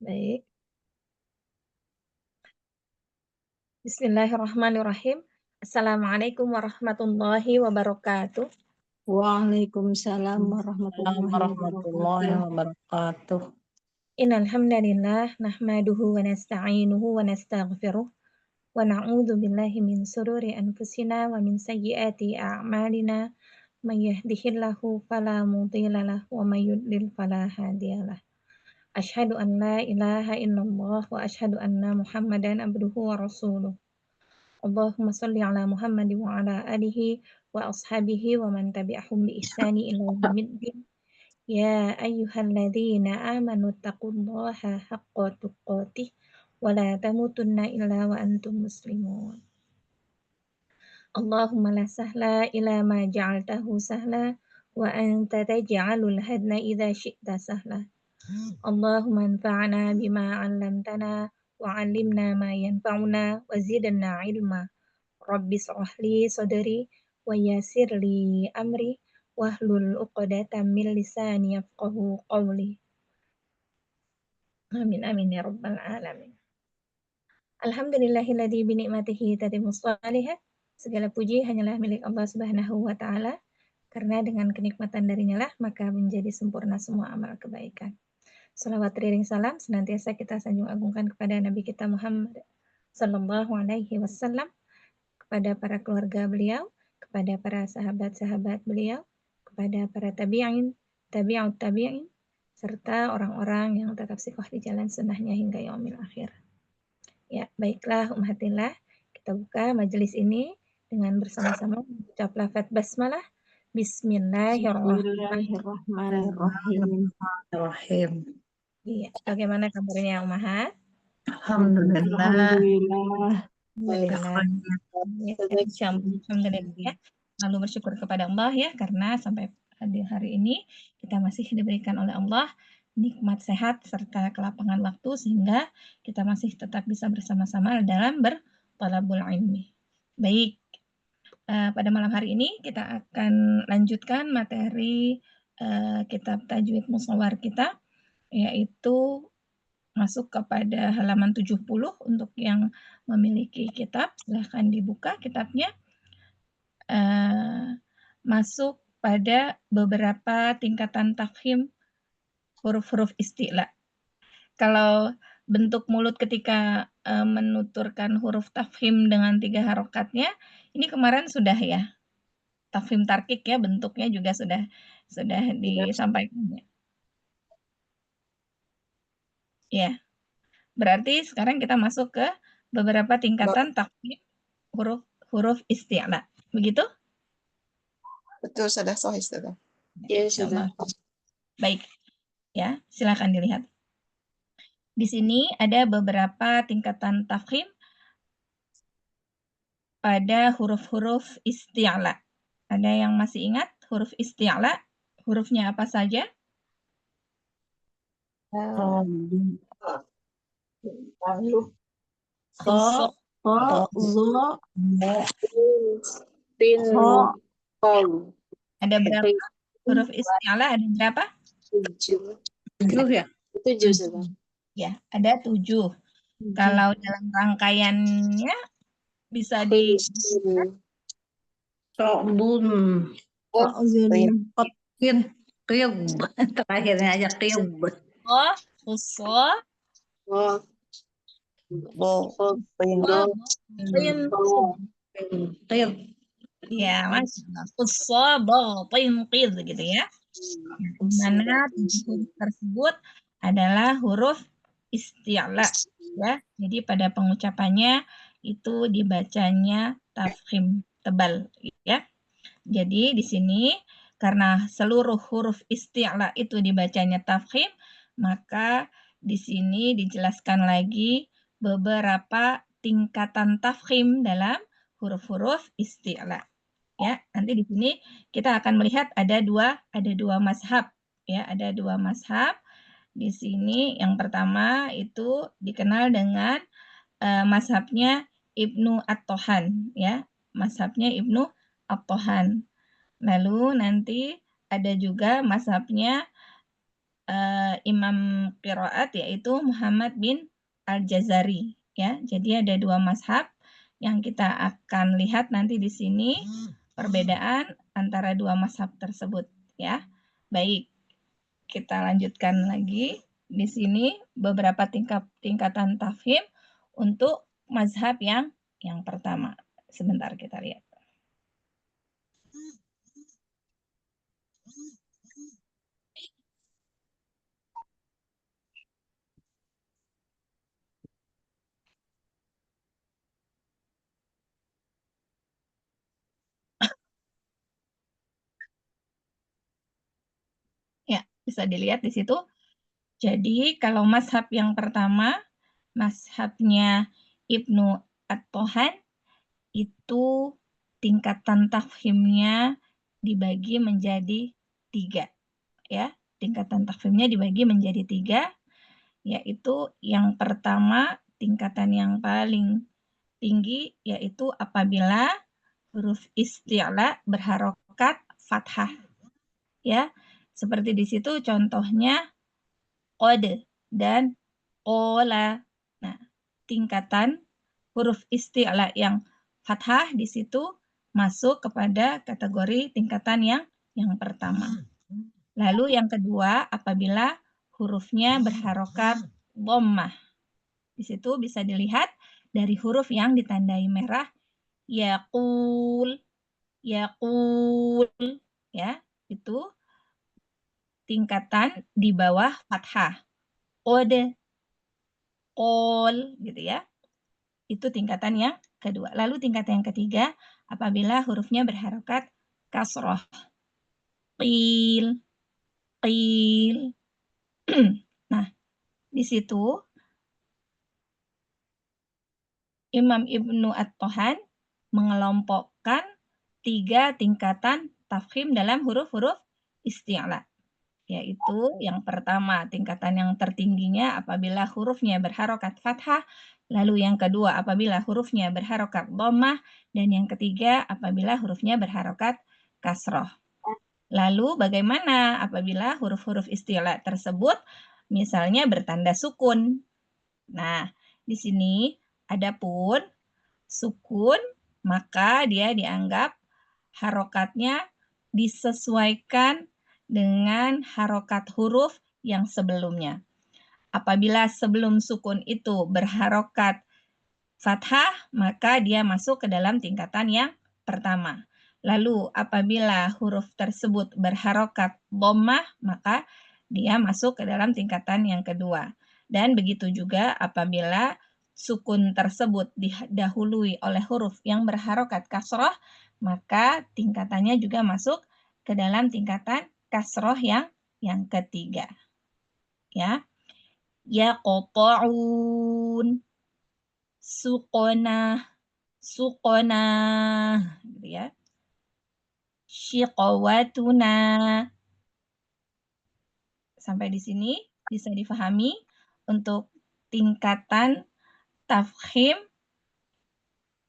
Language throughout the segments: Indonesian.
Baik. Bismillahirrahmanirrahim. Assalamualaikum warahmatullahi wabarakatuh. Waalaikumsalam warahmatullahi warahmatullahi wabarakatuh. wabarakatuh. Innal hamdalillah nahmaduhu wa nasta'inuhu wa nastaghfiruh wa na'udzu billahi min sururi anfusina wa min sayyiati a'malina. May yahdihillahu fala mudilla lahu wa may yudlil fala hadiyalah. Asyhadu an la ilaha illallah wa asyhadu anna Muhammadan abduhu wa rasuluh. Allahumma shalli ala Muhammad wa ala alihi wa ashabihi wa man tabi'ahum bi ihsani ila yaumiddin. Ya ayyuhalladzina amanu taqullaha haqqa tuqatih wa la tamutunna illa wa antum muslimun. Allahumma la sahla ila ma ja'altahu sahla wa anta taj'alul hadna idza syi'ta sahla. Allahumma anfa'na bima 'allamtana wa 'allimna ma yanfa'una wa zidna 'ilma. Rabbi shrah li sadri wa yassir li amri wahlul 'uqdatam min lisani yafqahu qawli. Amin amin ya rabbal alamin. Alhamdulillahilladzi bi ni'matihi tatimmus shalihat. Segala puji hanyalah milik Allah Subhanahu wa taala, karena dengan kenikmatan darinya lah maka menjadi sempurna semua amal kebaikan. Salawat teriring salam senantiasa kita sanjung agungkan kepada Nabi kita Muhammad sallallahu alaihi wasallam, kepada para keluarga beliau, kepada para sahabat-sahabat beliau, kepada para tabi'in, tabi'ut tabi'in, serta orang-orang yang tetap sikoh di jalan sunnahnya hingga yaumil akhir. Ya, baiklah umatillah, kita buka majelis ini dengan bersama-sama mengucap lafaz basmalah. Bismillahirrahmanirrahim. Rahim. Iya, bagaimana kabarnya umahat? Alhamdulillah. Alhamdulillah. Alhamdulillah ya. Lalu bersyukur kepada Allah ya, karena sampai di hari ini kita masih diberikan oleh Allah nikmat sehat serta kelapangan waktu sehingga kita masih tetap bisa bersama-sama dalam berthalabul ilmi. Baik, pada malam hari ini kita akan lanjutkan materi kitab tajwid musawwar kita, yaitu masuk kepada halaman 70. Untuk yang memiliki kitab silahkan dibuka kitabnya. Masuk pada beberapa tingkatan tafkhim huruf-huruf isti'la. Kalau bentuk mulut ketika menuturkan huruf tafkhim dengan 3 harokatnya, ini kemarin sudah ya. Tafkhim tarkik ya, bentuknya juga sudah disampaikan. Ya. Berarti sekarang kita masuk ke beberapa tingkatan tafkhim huruf isti'la. Begitu? Betul, sudah sahih, sudah. Ya, sudah. Baik. Ya, silakan dilihat. Di sini ada beberapa tingkatan tafkhim pada huruf-huruf isti'la. Ada yang masih ingat huruf isti'la? Hurufnya apa saja? Ada berapa huruf isti'la? Ada berapa? 7 ya? 7 sudah. Ya, ada 7. Kalau dalam rangkaiannya bisa di Terakhirnya aja qiyub. Ya, masyaallah. Gitu ya. Mana huruf tersebut adalah huruf isti'la ya. Jadi pada pengucapannya itu dibacanya tafkhim tebal ya. Jadi di sini karena seluruh huruf isti'la itu dibacanya tafkhim, maka di sini dijelaskan lagi beberapa tingkatan tafkhim dalam huruf-huruf isti'la. Ya, nanti di sini kita akan melihat ada dua mazhab ya, ada 2 mazhab. Di sini yang pertama itu dikenal dengan mazhabnya Ibnu At-Tohan ya, mazhabnya Ibnu At-Tohan. Lalu nanti ada juga mazhabnya imam qiraat yaitu Muhammad bin Al-Jazari ya. Jadi ada dua mazhab yang kita akan lihat nanti di sini perbedaan antara dua mazhab tersebut ya. Baik, kita lanjutkan lagi di sini beberapa tingkatan tafhim untuk mazhab yang pertama. Sebentar kita lihat. Ya, bisa dilihat di situ. Jadi kalau mazhab yang pertama, mazhabnya Ibnu At-Tohan, itu tingkatan tafhimnya dibagi menjadi 3. Ya, tingkatan tafhimnya dibagi menjadi 3, yaitu yang pertama tingkatan yang paling tinggi yaitu apabila huruf isti'la berharokat fathah. Ya, seperti di situ contohnya qad dan qola. Nah, tingkatan huruf isti'la yang fathah di situ masuk kepada kategori tingkatan yang pertama. Lalu yang kedua, apabila hurufnya berharokat dhammah. Di situ bisa dilihat dari huruf yang ditandai merah, yaqul, yaqul, ya, itu tingkatan di bawah fathah. Qad, qol, gitu ya. Itu tingkatan yang kedua. Lalu tingkatan yang ketiga, apabila hurufnya berharokat kasroh. Qil, qil. Nah, di situ Imam Ibnu At-Tohan mengelompokkan 3 tingkatan tafkhim dalam huruf-huruf isti'la. Yaitu yang pertama, tingkatan yang tertingginya apabila hurufnya berharokat fathah, lalu yang kedua apabila hurufnya berharokat dhammah, dan yang ketiga apabila hurufnya berharokat kasroh. Lalu bagaimana apabila huruf-huruf isti'la tersebut misalnya bertanda sukun? Nah, di sini adapun sukun, maka dia dianggap harokatnya disesuaikan dengan harokat huruf yang sebelumnya. Apabila sebelum sukun itu berharokat fathah, maka dia masuk ke dalam tingkatan yang pertama. Lalu apabila huruf tersebut berharokat dhammah, maka dia masuk ke dalam tingkatan yang kedua. Dan begitu juga apabila sukun tersebut didahului oleh huruf yang berharokat kasroh, maka tingkatannya juga masuk ke dalam tingkatan kasroh yang ketiga. Ya, yaqta'un, suqona, suqona, gitu ya. Syiqawatuna. Sampai di sini bisa difahami untuk tingkatan tafkhim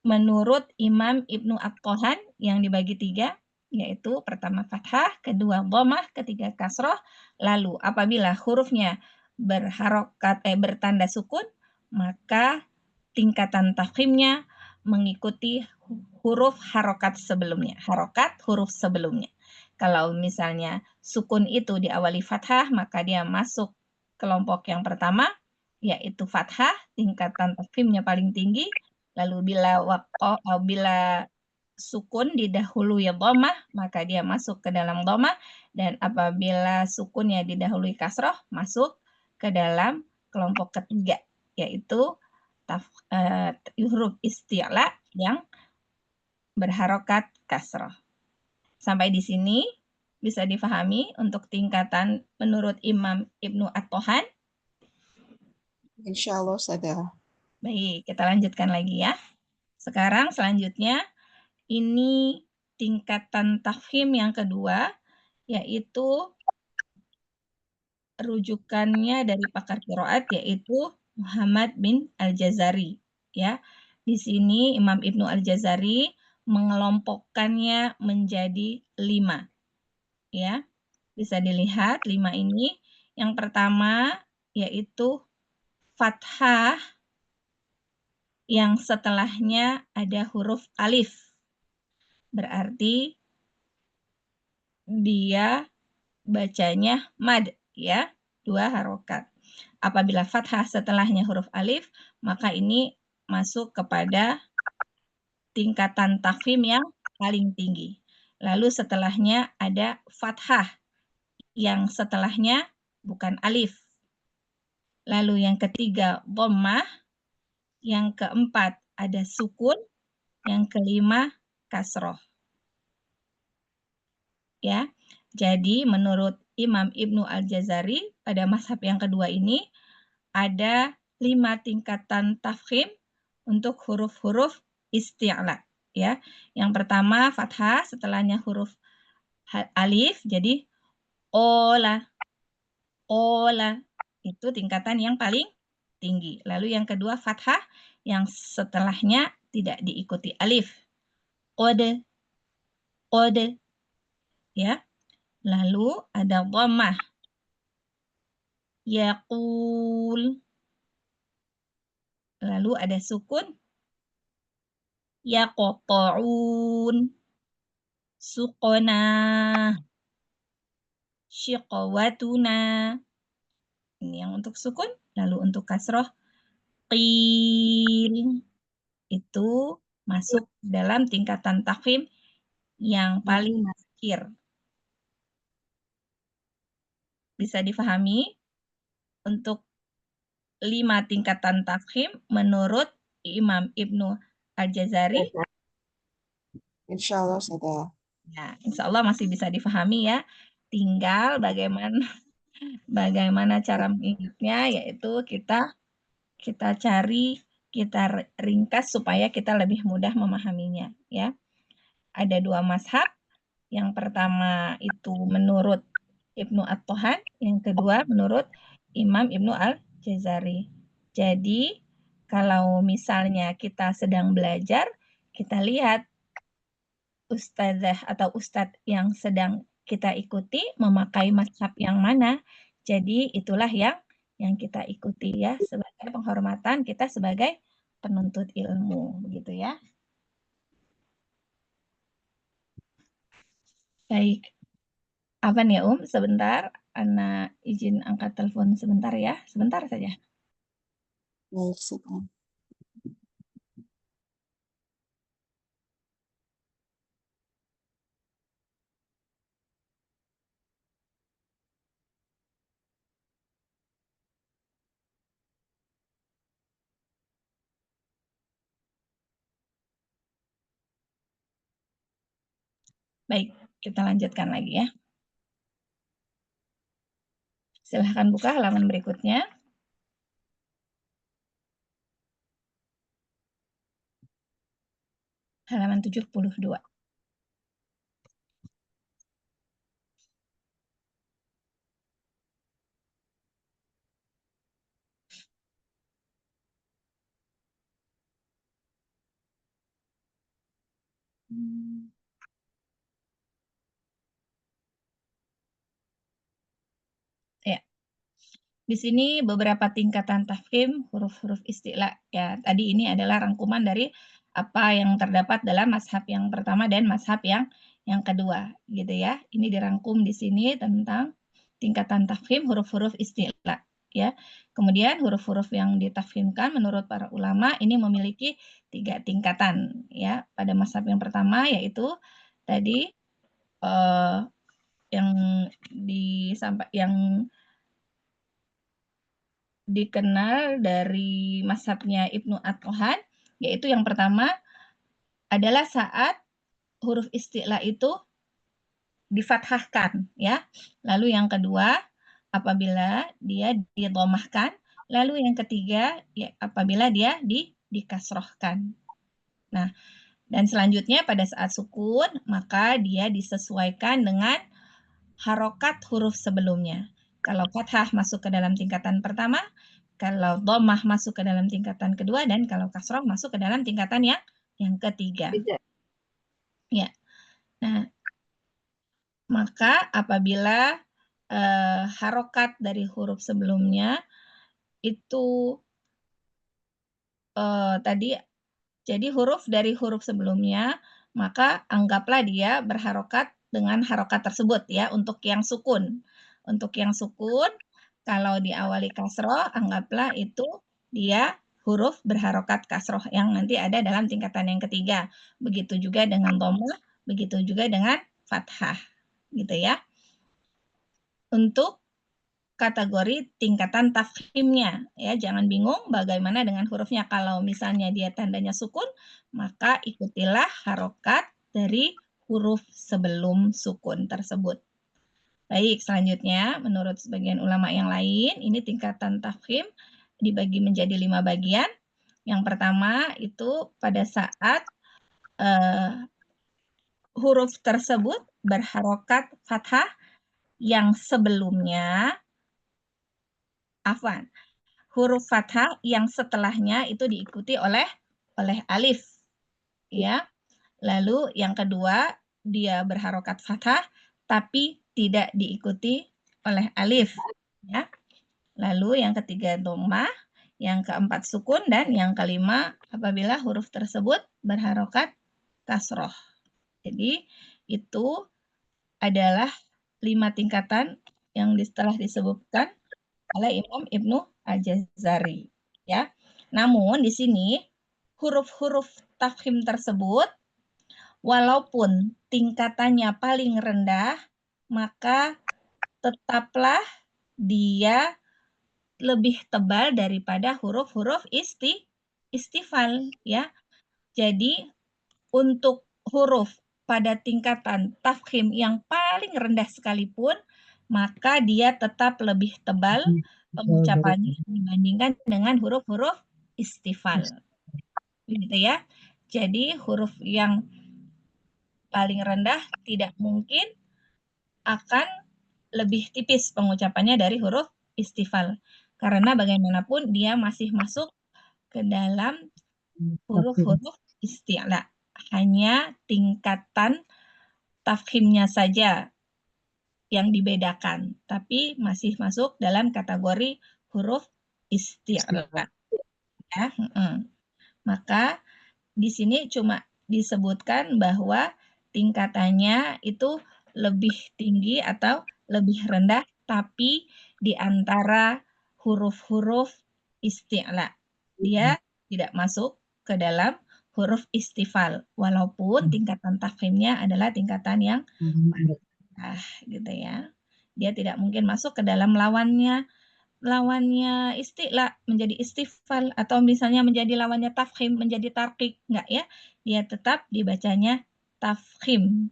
menurut Imam Ibnu At-Tohan yang dibagi 3, yaitu pertama fathah, kedua dhammah, ketiga kasroh. Lalu apabila hurufnya bertanda sukun, maka tingkatan tafkhimnya mengikuti huruf harokat sebelumnya, harokat huruf sebelumnya. Kalau misalnya sukun itu diawali fathah, maka dia masuk kelompok yang pertama, yaitu fathah, tingkatan tafkhimnya paling tinggi. Lalu bila sukun didahului dhammah, maka dia masuk ke dalam dhammah, dan apabila sukunnya didahului kasroh, masuk ke dalam kelompok ketiga, yaitu huruf isti'la yang berharokat kasroh. Sampai di sini bisa difahami untuk tingkatan menurut Imam Ibnu At-Tohan. Insyaallah sudah. Baik, kita lanjutkan lagi ya. Sekarang selanjutnya ini tingkatan tafhim yang kedua, yaitu rujukannya dari pakar qiraat yaitu Muhammad bin Al-Jazari. Ya, di sini Imam Ibnu Al-Jazari mengelompokkannya menjadi 5. Ya, bisa dilihat 5 ini Yang pertama yaitu fathah yang setelahnya ada huruf alif. Berarti dia bacanya mad, ya, 2 harokat. Apabila fathah setelahnya huruf alif, maka ini masuk kepada tingkatan tafkhim yang paling tinggi. Lalu setelahnya ada fathah, yang setelahnya bukan alif. Lalu yang ketiga dhammah, yang keempat ada sukun, yang kelima kasroh. Ya, jadi menurut Imam Ibnu Al-Jazari pada mazhab yang kedua ini ada 5 tingkatan tafkhim untuk huruf-huruf isti'la. Ya, yang pertama fathah, setelahnya huruf alif, jadi ola, ola itu tingkatan yang paling tinggi. Lalu yang kedua fathah, yang setelahnya tidak diikuti alif, ode, ode, ya. Lalu ada dhammah, yaqul. Lalu ada sukun, yaqta'un, suqona, syiqwatuna. Ini yang untuk sukun. Lalu untuk kasroh, qil. Itu masuk dalam tingkatan tafkhim yang paling akhir. Bisa difahami? Untuk 5 tingkatan tafkhim menurut Imam Ibnu Al-Jazari. Insya Allah sudah. Ya, insya Allah masih bisa difahami ya. Tinggal bagaimana cara mengingatnya, yaitu kita cari, kita ringkas supaya kita lebih mudah memahaminya. Ya, ada 2 mazhab. Yang pertama itu menurut Ibnu At-Tohan, yang kedua menurut Imam Ibnu Al-Jazari. Jadi, kalau misalnya kita sedang belajar, kita lihat ustazah atau ustadz yang sedang kita ikuti memakai mazhab yang mana. Jadi, itulah yang kita ikuti ya, sebagai penghormatan kita sebagai penuntut ilmu, begitu ya. Baik. Apa nih sebentar, Ana izin angkat telepon sebentar ya, sebentar saja. Baik, sudah. Baik, kita lanjutkan lagi ya. Silahkan buka halaman berikutnya. Halaman 72. Ya. Di sini beberapa tingkatan tafkhim huruf-huruf isti'la. Ya, tadi ini adalah rangkuman dari apa yang terdapat dalam mazhab yang pertama dan mazhab yang kedua, gitu ya. Ini dirangkum di sini tentang tingkatan tafkhim huruf-huruf isti'la, ya. Kemudian huruf-huruf yang ditafkhimkan menurut para ulama ini memiliki 3 tingkatan, ya. Pada mazhab yang pertama yaitu tadi yang dikenal dari mazhabnya Ibnu At-Tohan, yaitu yang pertama adalah saat huruf isti'la itu difathahkan, ya. Lalu yang kedua apabila dia didhammahkan, lalu yang ketiga ya, apabila dia dikasrohkan. Nah, dan selanjutnya pada saat sukun maka dia disesuaikan dengan harokat huruf sebelumnya. Kalau fathah masuk ke dalam tingkatan pertama, kalau dhammah masuk ke dalam tingkatan kedua, dan kalau kasroh masuk ke dalam tingkatan yang ketiga. Ya. Nah, maka apabila harokat dari huruf sebelumnya itu tadi, jadi huruf dari huruf sebelumnya, maka anggaplah dia berharokat dengan harokat tersebut ya, untuk yang sukun. Untuk yang sukun, kalau diawali kasroh, anggaplah itu dia huruf berharokat kasroh yang nanti ada dalam tingkatan yang ketiga. Begitu juga dengan dhammah, begitu juga dengan fathah. Gitu ya. Untuk kategori tingkatan tafkhimnya ya, jangan bingung bagaimana dengan hurufnya. Kalau misalnya dia tandanya sukun, maka ikutilah harokat dari huruf sebelum sukun tersebut. Baik, selanjutnya menurut sebagian ulama yang lain, ini tingkatan tafkhim dibagi menjadi 5 bagian. Yang pertama itu pada saat huruf tersebut berharokat fathah yang sebelumnya afwan, huruf fathah yang setelahnya itu diikuti oleh alif ya. Lalu yang kedua dia berharokat fathah tapi tidak diikuti oleh alif ya. Lalu yang ketiga dhammah, yang keempat sukun, dan yang kelima apabila huruf tersebut berharokat kasroh. Jadi itu adalah 5 tingkatan yang telah disebutkan oleh Imam Ibnu Al-Jazari ya. Namun di sini huruf-huruf tafkhim tersebut walaupun tingkatannya paling rendah, maka tetaplah dia lebih tebal daripada huruf-huruf istifal ya. Jadi untuk huruf pada tingkatan tafkhim yang paling rendah sekalipun, maka dia tetap lebih tebal pengucapannya dibandingkan dengan huruf-huruf istifal. Gitu ya. Jadi huruf yang paling rendah tidak mungkin akan lebih tipis pengucapannya dari huruf istifal. Karena bagaimanapun dia masih masuk ke dalam huruf-huruf isti'la. Hanya tingkatan tafkhimnya saja yang dibedakan, tapi masih masuk dalam kategori huruf isti'la. Ya, maka di sini cuma disebutkan bahwa tingkatannya itu lebih tinggi atau lebih rendah, tapi di antara huruf-huruf isti'la. Dia tidak masuk ke dalam huruf istifal, walaupun tingkatan tafkhimnya adalah tingkatan yang gitu ya. Dia tidak mungkin masuk ke dalam lawannya isti'la menjadi istifal, atau misalnya menjadi lawannya tafkhim menjadi tarqiq, enggak ya. Dia tetap dibacanya tafkhim.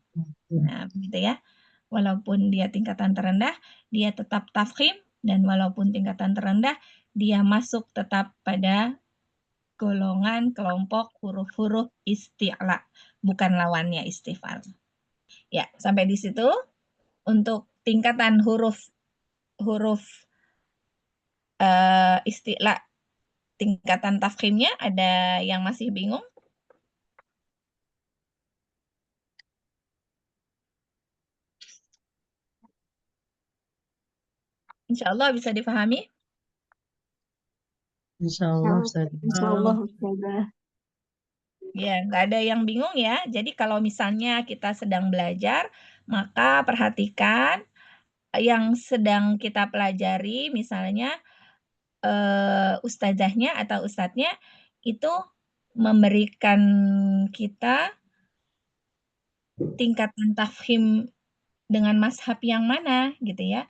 Nah, begitu ya. Walaupun dia tingkatan terendah, dia tetap tafkhim, dan walaupun tingkatan terendah, dia masuk tetap pada golongan kelompok huruf-huruf isti'la, bukan lawannya istifal. Ya, sampai di situ untuk tingkatan huruf isti'la tingkatan tafkhimnya. Ada yang masih bingung? Insya Allah bisa dipahami? Insyaallah Ustaz. Insyaallah Ustazah. Ya, nggak ada yang bingung ya. Jadi kalau misalnya kita sedang belajar, maka perhatikan yang sedang kita pelajari, misalnya ustazahnya atau ustadznya itu memberikan kita tingkatan tafkhim dengan mazhab yang mana gitu ya.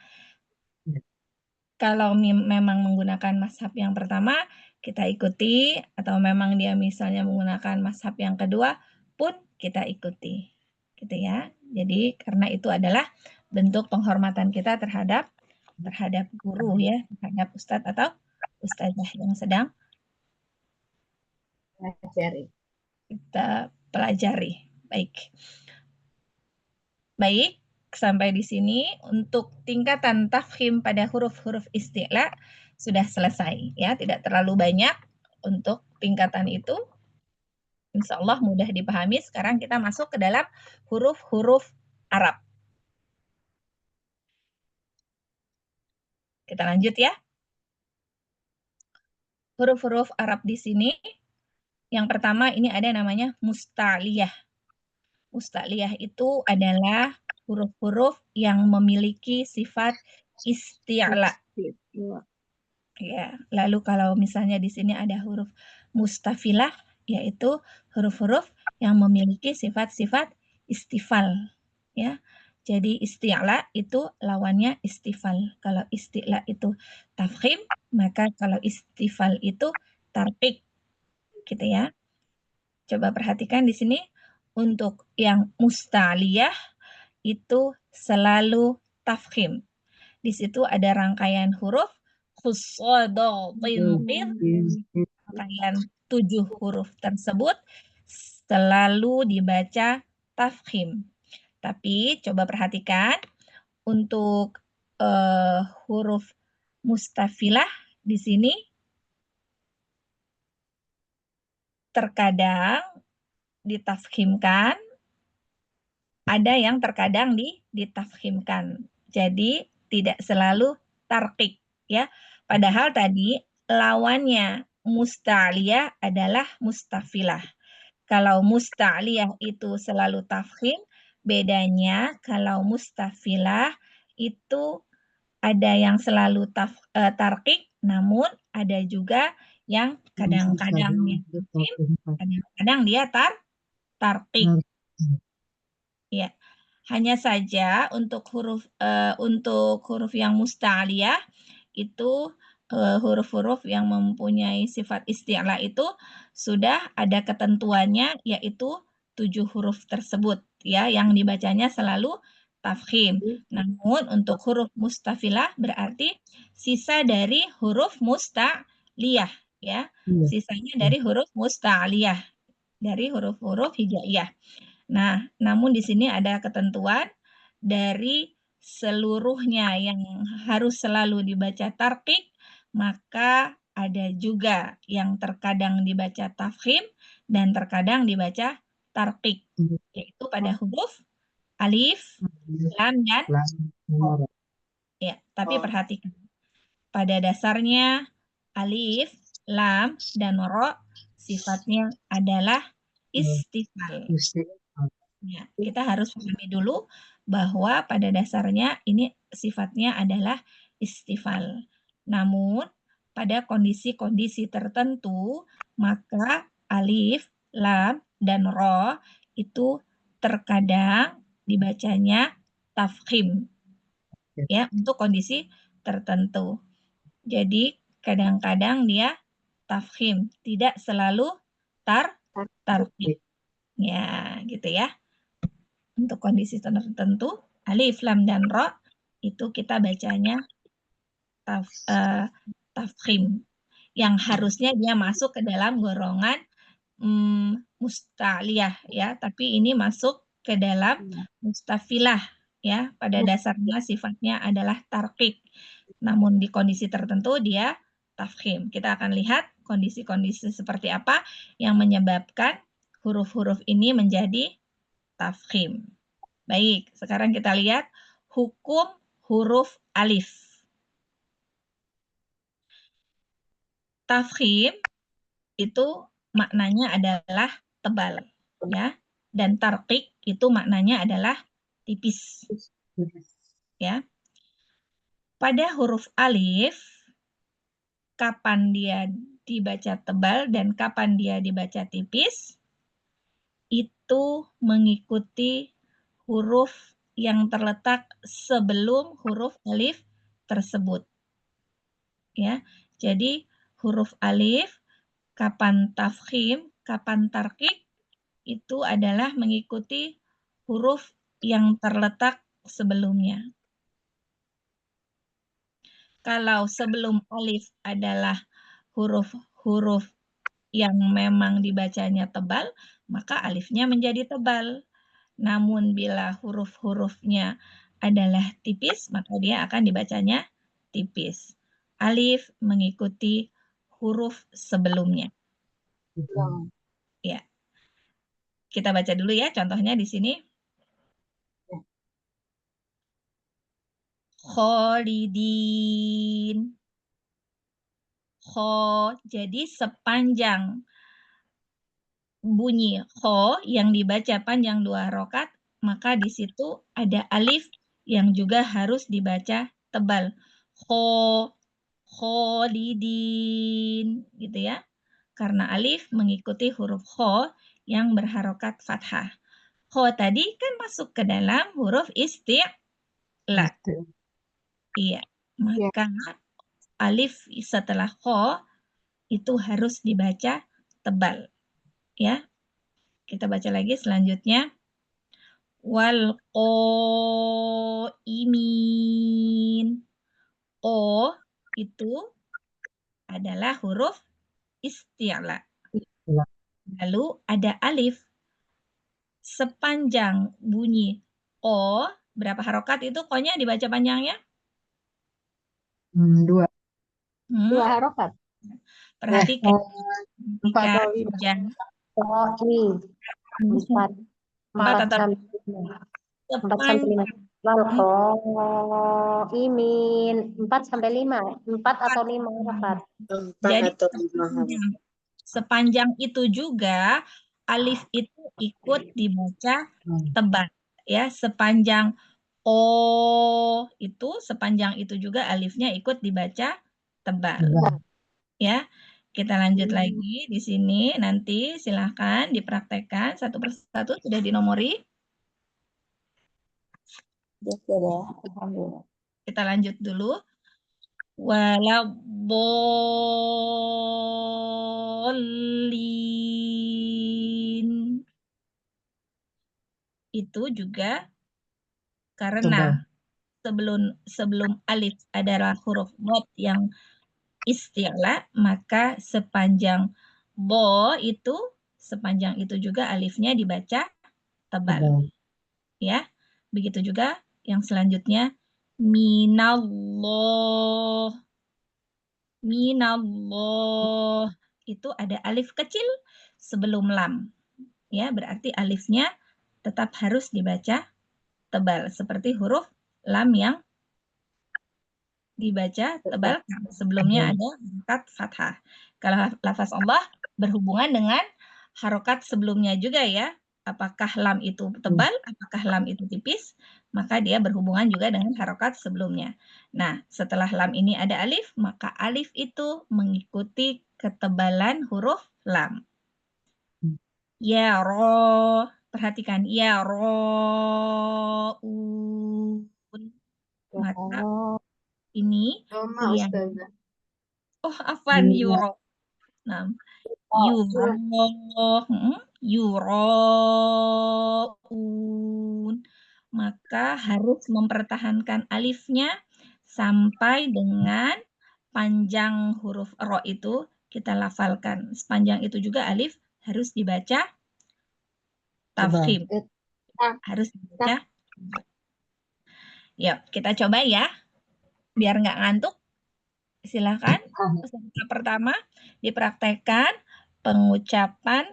Kalau memang menggunakan mazhab yang pertama, kita ikuti, atau memang dia misalnya menggunakan mazhab yang kedua pun kita ikuti. Gitu ya. Jadi karena itu adalah bentuk penghormatan kita terhadap guru ya, terhadap ustadz atau ustazah yang sedang kita pelajari. Baik. Baik, sampai di sini untuk tingkatan tafkhim pada huruf-huruf isti'la sudah selesai ya, tidak terlalu banyak untuk tingkatan itu. Insya Allah mudah dipahami. Sekarang kita masuk ke dalam huruf-huruf Arab. Kita lanjut ya. Huruf-huruf Arab di sini, yang pertama ini ada namanya mustaliyah. Mustaliyah itu adalah huruf-huruf yang memiliki sifat isti'la. Ya, lalu kalau misalnya di sini ada huruf mustafilah, yaitu huruf-huruf yang memiliki sifat-sifat istifal. Ya, jadi isti'la itu lawannya istifal. Kalau isti'la itu tafkhim, maka kalau istifal itu tarqiq, gitu ya. Coba perhatikan di sini untuk yang mustaliyah itu selalu tafkhim. Di situ ada rangkaian huruf rangkaian 7 huruf tersebut selalu dibaca tafkhim. Tapi coba perhatikan untuk huruf mustafilah di sini terkadang ditafkhimkan, ada yang terkadang ditafkhimkan. Jadi tidak selalu tarqiq ya. Padahal tadi lawannya musta'liyah adalah mustafilah. Kalau musta'liyah itu selalu tafkhim, bedanya kalau mustafilah itu ada yang selalu tarqiq, namun ada juga yang kadang-kadang dia tafkhim, kadang-kadang dia tarqiq. Ya, hanya saja untuk huruf yang musta'liyah itu huruf-huruf yang mempunyai sifat isti'la itu sudah ada ketentuannya, yaitu 7 huruf tersebut ya yang dibacanya selalu tafkhim. Namun untuk huruf mustafilah berarti sisa dari huruf musta'liyah ya. Sisanya dari huruf musta'liyah, dari huruf-huruf hijaiyah. Nah, namun di sini ada ketentuan dari seluruhnya yang harus selalu dibaca tarqiq, maka ada juga yang terkadang dibaca tafkhim dan terkadang dibaca tarqiq, yaitu pada huruf alif, lam, dan ya. Tapi perhatikan, pada dasarnya alif, lam, dan ro sifatnya adalah istifal. Ya, kita harus pahami dulu bahwa pada dasarnya ini sifatnya adalah istifal. Namun, pada kondisi-kondisi tertentu, maka alif, lam, dan ro itu terkadang dibacanya tafkhim. Ya, untuk kondisi tertentu. Jadi, kadang-kadang dia tafkhim, tidak selalu tarqiq. Ya, gitu ya. Untuk kondisi tertentu, alif, lam, dan ro itu kita bacanya tafkhim. Yang harusnya dia masuk ke dalam golongan musta'liyah ya, tapi ini masuk ke dalam mustafilah ya. Pada dasarnya sifatnya adalah tarqiq. Namun di kondisi tertentu dia tafkhim. Kita akan lihat kondisi-kondisi seperti apa yang menyebabkan huruf-huruf ini menjadi tafkhim. Baik, sekarang kita lihat hukum huruf alif. Tafkhim itu maknanya adalah tebal, ya. Dan tarqiq itu maknanya adalah tipis, ya. Pada huruf alif, kapan dia dibaca tebal dan kapan dia dibaca tipis, itu mengikuti huruf yang terletak sebelum huruf alif tersebut. Ya. Jadi huruf alif kapan tafkhim, kapan tarqiq itu adalah mengikuti huruf yang terletak sebelumnya. Kalau sebelum alif adalah huruf-huruf yang memang dibacanya tebal, maka alifnya menjadi tebal. Namun bila huruf-hurufnya adalah tipis, maka dia akan dibacanya tipis. Alif mengikuti huruf sebelumnya. Ya. Kita baca dulu ya contohnya di sini. khalidin. Jadi sepanjang bunyi kho yang dibaca panjang 2 harokat, maka di situ ada alif yang juga harus dibaca tebal. Khalidin, gitu ya. Karena alif mengikuti huruf kho yang berharokat fathah. Kho tadi kan masuk ke dalam huruf isti'la. Iya, maka alif setelah kho itu harus dibaca tebal. Ya, kita baca lagi selanjutnya. Wal qaimin. O itu adalah huruf isti'la. Lalu ada alif. Sepanjang bunyi O, berapa harokat itu ko-nya dibaca panjangnya? 2 Hmm, harokat. perhatikan. 4 Ketika atau 5. jangan 4 4 atau 4 sampai 5. Imin 4 sampai 5. 4 atau 5 harokat. Jadi sepanjang itu juga alif itu ikut dibaca tebal, ya. Sepanjang O itu, sepanjang itu juga alifnya ikut dibaca tebal. Ya, kita lanjut lagi di sini. Nanti silahkan dipraktekkan satu persatu. Sudah dinomori. Kita lanjut dulu. Walabolin. Itu juga karena sebelum alif adalah huruf dot yang isti'la, maka sepanjang sepanjang itu juga alifnya dibaca tebal. Ya, begitu juga yang selanjutnya minallah. Minallah itu ada alif kecil sebelum lam. Ya, berarti alifnya tetap harus dibaca tebal seperti huruf lam yang dibaca tebal karena sebelumnya ada harokat fathah. Kalau lafaz Allah berhubungan dengan harokat sebelumnya juga ya. Apakah lam itu tebal, apakah lam itu tipis, maka dia berhubungan juga dengan harokat sebelumnya. Nah, setelah lam ini ada alif, maka alif itu mengikuti ketebalan huruf lam. Ya ro, perhatikan ya ro'un. Maka ini yang afwan yuro. Nah, yuro'un. Maka harus mempertahankan alifnya sampai dengan panjang huruf ro itu kita lafalkan. Sepanjang itu juga alif harus dibaca tafkhim. Harus dibaca. Yuk, kita coba ya. Biar nggak ngantuk. Silakan. Peserta pertama dipraktekkan pengucapan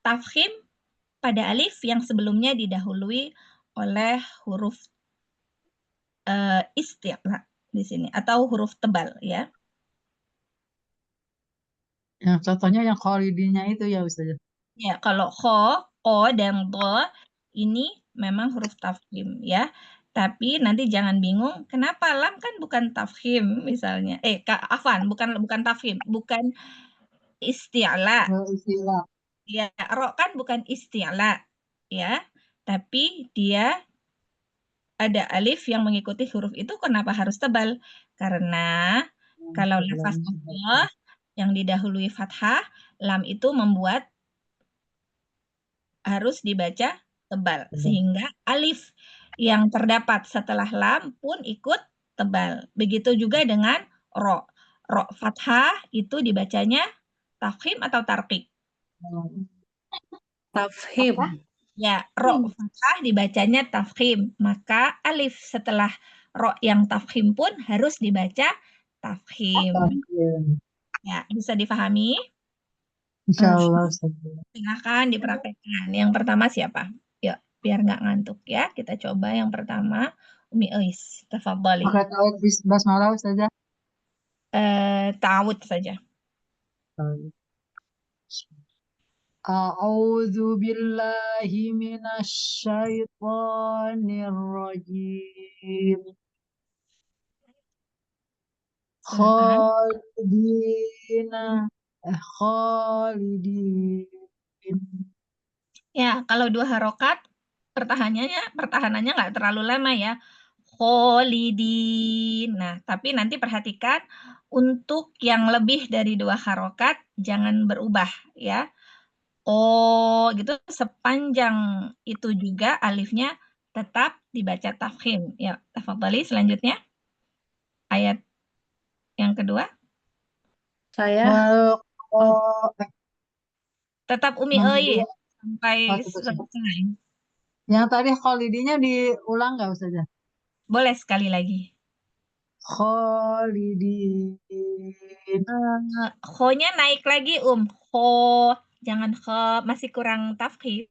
tafkhim pada alif yang sebelumnya didahului oleh huruf isti'la di sini atau huruf tebal ya. Yang contohnya yang kholidinya itu ya Ustazah. Ya, kalau ko dan do ini memang huruf tafkhim ya. Tapi nanti jangan bingung, kenapa lam kan bukan tafkhim misalnya. Afwan, bukan tafkhim, bukan isti'la. Istilah. Ya, ro kan bukan isti'la ya. Tapi dia ada alif yang mengikuti huruf itu kenapa harus tebal? Karena kalau lafaz Allah yang didahului fathah, lam itu membuat harus dibaca tebal. Sehingga alif yang terdapat setelah lam pun ikut tebal. Begitu juga dengan ro. Ro fathah itu dibacanya tafkhim atau tarqiq? Tafhim. Ya, ro fathah dibacanya tafkhim. Maka alif setelah ro yang tafkhim pun harus dibaca tafkhim. Ya, bisa difahami? Insya Allah Ustazah. Silahkan dipraktekkan. Yang pertama siapa? Yuk. biar nggak ngantuk ya. Kita coba yang pertama, Umi Eis, tafadhali. Pakai tauhid basmalah Ustazah. Ta'awud saja. A'udzu billahi minasy syaithanir rajim. Silakan. Khalidin. Ya, kalau 2 harokat, pertahanannya nggak terlalu lama ya. Kholidin. Nah, tapi nanti perhatikan untuk yang lebih dari 2 harokat, jangan berubah ya. Oh, gitu sepanjang itu juga alifnya tetap dibaca tafkhim. Ya, tafadhali selanjutnya. Ayat yang kedua. Saya Wal Tetap Umi yang Oi kedua, sampai tetap sama. selesai. Yang tadi Khalidinya diulang nggak Ustazah? Boleh sekali lagi. Khalidin. Ho-nya naik lagi, Ho. Jangan kho, masih kurang tafkhim.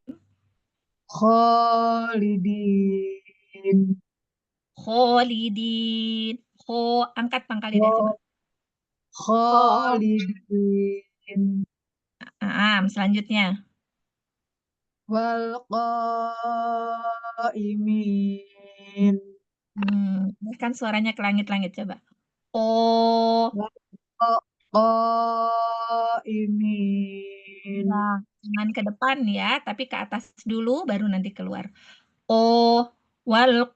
Khalidin. Kholidin. Ho, angkat pangkal lidah coba. Khalidin. Selanjutnya. Wal qaimin. Kan suaranya ke langit-langit coba. Oh, Qaimin. nah, jangan ke depan ya, tapi ke atas dulu baru nanti keluar. Oh, wal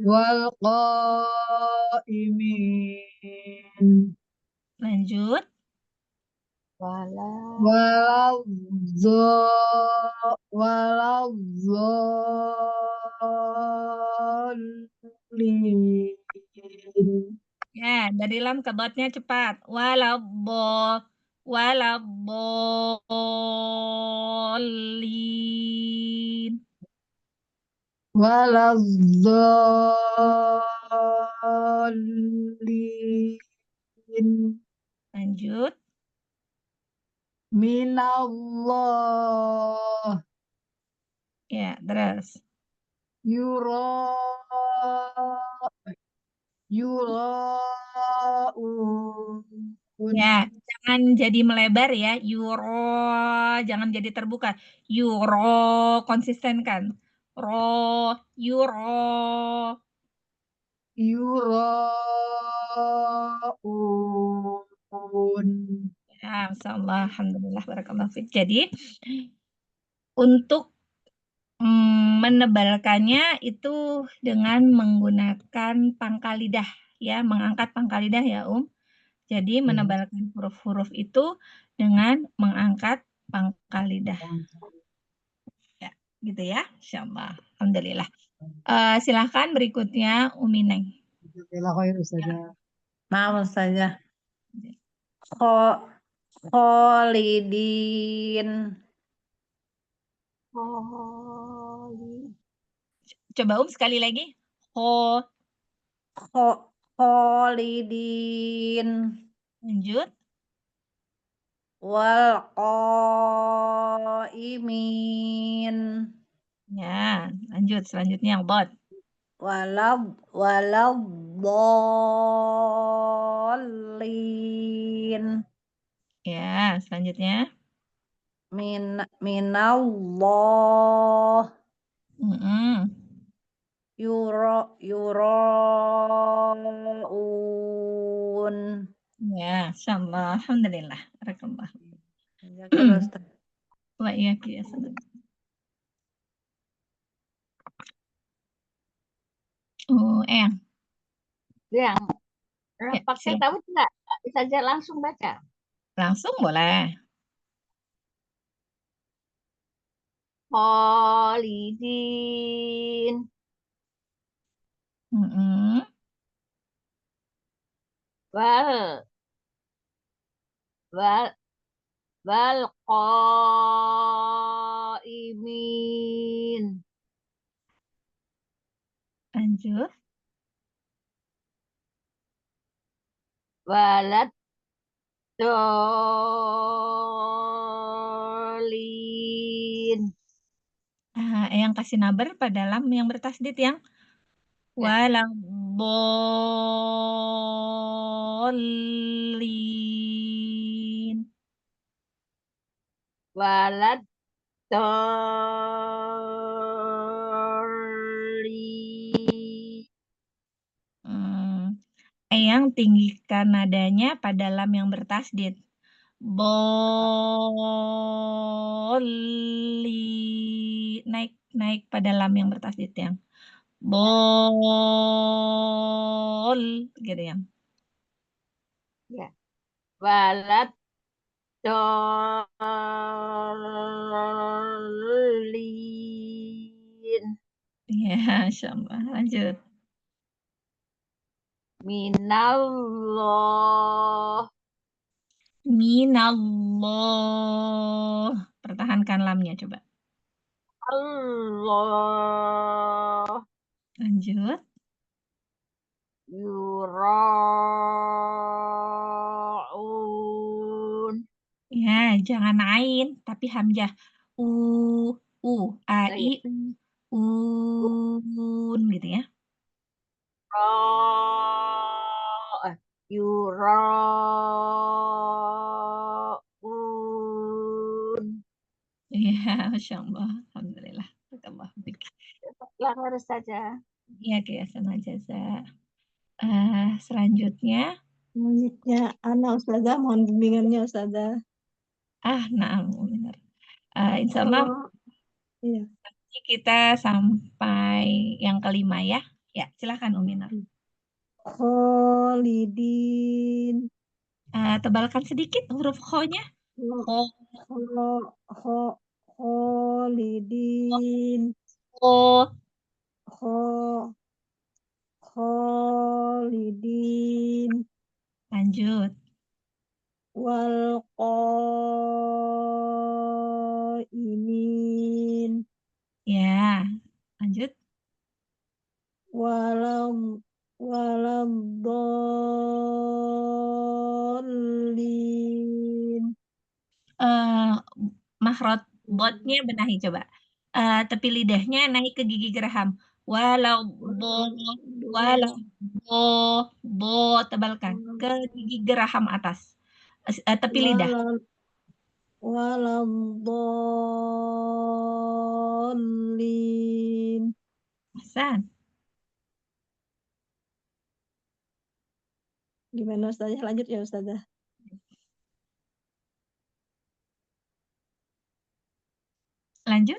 Wal qaimin. lanjut. Waladdallin. Ya, dari lam ke dotnya cepat. Waladdallin. Waladdallin. Lanjut. Minallah Ya, terus. yura yuraun. Ya, jangan jadi melebar ya. Jangan jadi terbuka. Yuro, konsisten kan. Ro, yuro. Yuraun. Ya, insyaallah, alhamdulillah, barakallahu fiik. Jadi, untuk menebalkannya itu dengan menggunakan pangkal lidah ya, mengangkat pangkal lidah ya, Jadi menebalkan huruf-huruf itu dengan mengangkat pangkal lidah. Ya, gitu ya. Insyaallah. Alhamdulillah. Silahkan berikutnya Umi Neng. Jazakallah khair Ustazah. maaf saja. Kholidin. Coba sekali lagi. Kholidin. Lanjut. Wal qaimin. Ya, lanjut. Selanjutnya yang dot. Waladdallin. Ya, selanjutnya. Minallah yuraun. Ya, insyaallah. Alhamdulillah. Barakallah. Jazakallah Ustaz. Wa iyaki ya saudara. Eyang. Ya, Ya, pakai silakan. tauhid enggak? Bisa aja langsung baca. Langsung boleh. Khalidin. Wal wal wal qaimin. Lanjut. Walad dolin. Yang kasih nabar pada lam yang bertasdid yang waladhdallin. Walad dolin. Yang tinggikan nadanya pada lam yang bertasdid. Bolli. Naik pada lam yang bertasdid yang. Bol. Gitu yang. Ya. Walad dolin. Ya, insyaallah. Lanjut. Minallah. Minallah. Pertahankan lamnya coba. Allah. Lanjut. Yura'un. Ya, jangan ain, tapi hamzah. A, I, un, gitu ya. Yura'un. Iya, Masya Allah. Alhamdulillah. Barakallahu fiik. Yang harus saja. Iya, kiasan jaza. Selanjutnya. Ana Ustazah, mohon bimbingannya Ustazah. Naam, benar. Insya Allah Iya. kita sampai yang kelima ya. Ya, silakan Uminar. Kholidin. Tebalkan sedikit huruf kho-nya. Kholidin. Kholidin. Lanjut. Wal qaimin. Ya, lanjut. Walam dolin. Mahrot botnya benahi coba. Tepi lidahnya naik ke gigi geraham. Walau bo tebalkan ke gigi geraham atas. Tepi lidah. Walam dolin. Hasan. Gimana Ustazah? Lanjut ya Ustazah. Lanjut.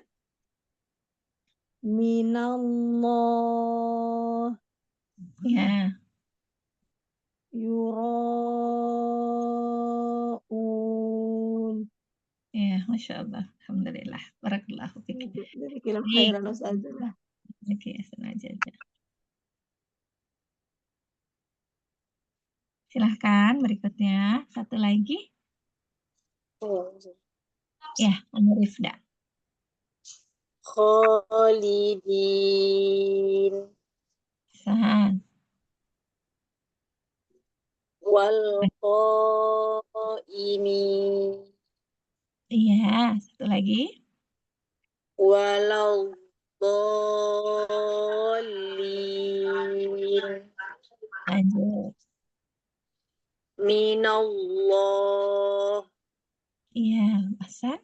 Minallah. Ya. Yura'un. Ya, Masya Allah. Alhamdulillah. Barakallahu fiik. Jazakallahu khairan Ustazah. Oke, sengaja aja. Silahkan berikutnya. Satu lagi. Ya, Rifda. Khalidin. Sahan. Wal qaimin. Iya, satu lagi. Walau dolin. Lanjut. Minallah. Iya, Hasan.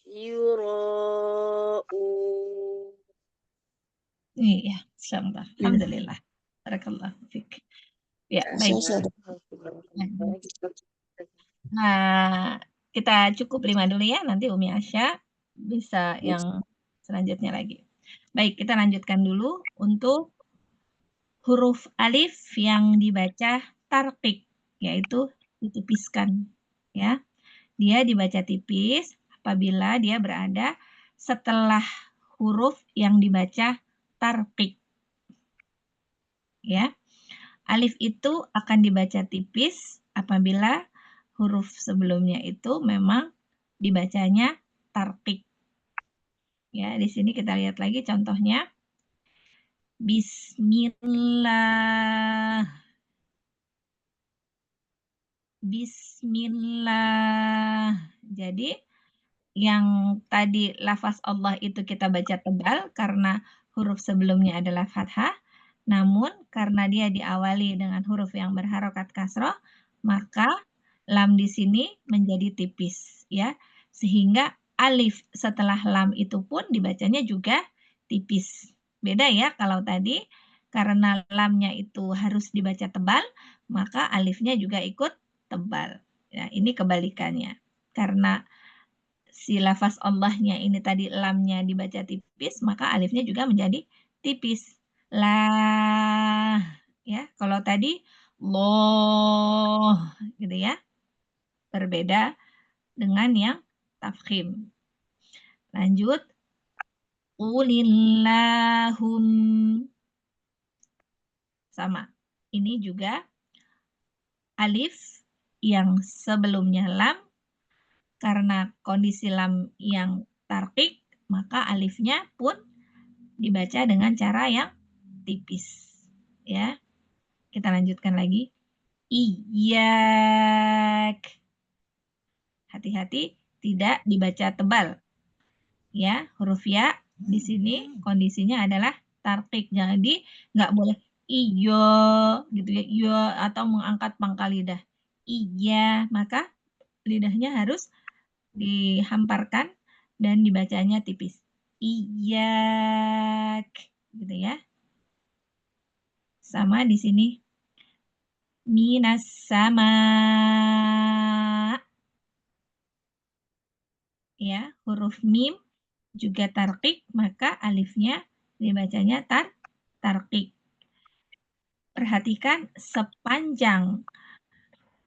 Yura'un. Iya, insyaallah. Alhamdulillah. Barakallahu fiik. Ya, baik. Nah, kita cukup 5 dulu ya. Nanti Umi Asya bisa yang selanjutnya lagi. Baik, kita lanjutkan dulu untuk huruf alif yang dibaca tarqiq, yaitu ditipiskan. Ya, dia dibaca tipis apabila dia berada setelah huruf yang dibaca tarqiq. Ya, alif itu akan dibaca tipis apabila huruf sebelumnya itu memang dibacanya tarqiq. Ya, di sini kita lihat lagi contohnya. Bismillah. Bismillah. Jadi yang tadi lafaz Allah itu kita baca tebal karena huruf sebelumnya adalah fathah, namun karena dia diawali dengan huruf yang berharokat kasroh, maka lam di sini menjadi tipis, ya. Sehingga alif setelah lam itu pun dibacanya juga tipis. Beda ya kalau tadi karena lamnya itu harus dibaca tebal, maka alifnya juga ikut tebal. Ya, ini kebalikannya. Karena si lafaz Allahnya ini tadi lamnya dibaca tipis, maka alifnya juga menjadi tipis. Lah, ya. Kalau tadi loh, gitu ya. Berbeda dengan yang tafkhim. Lanjut. Qulillahum. Sama. Ini juga alif yang sebelumnya lam, karena kondisi lam yang tarqiq, maka alifnya pun dibaca dengan cara yang tipis. Ya. Kita lanjutkan lagi. Iyak. Hati-hati tidak dibaca tebal. Ya, huruf ya di sini kondisinya adalah tarqiq. Jadi nggak boleh iyo gitu ya, iyo atau mengangkat pangkal lidah. Iya, maka lidahnya harus dihamparkan dan dibacanya tipis. Iyak gitu ya. Sama di sini. Minas sama. Ya, huruf mim juga tarqiq, maka alifnya dibacanya tarqiq. Perhatikan sepanjang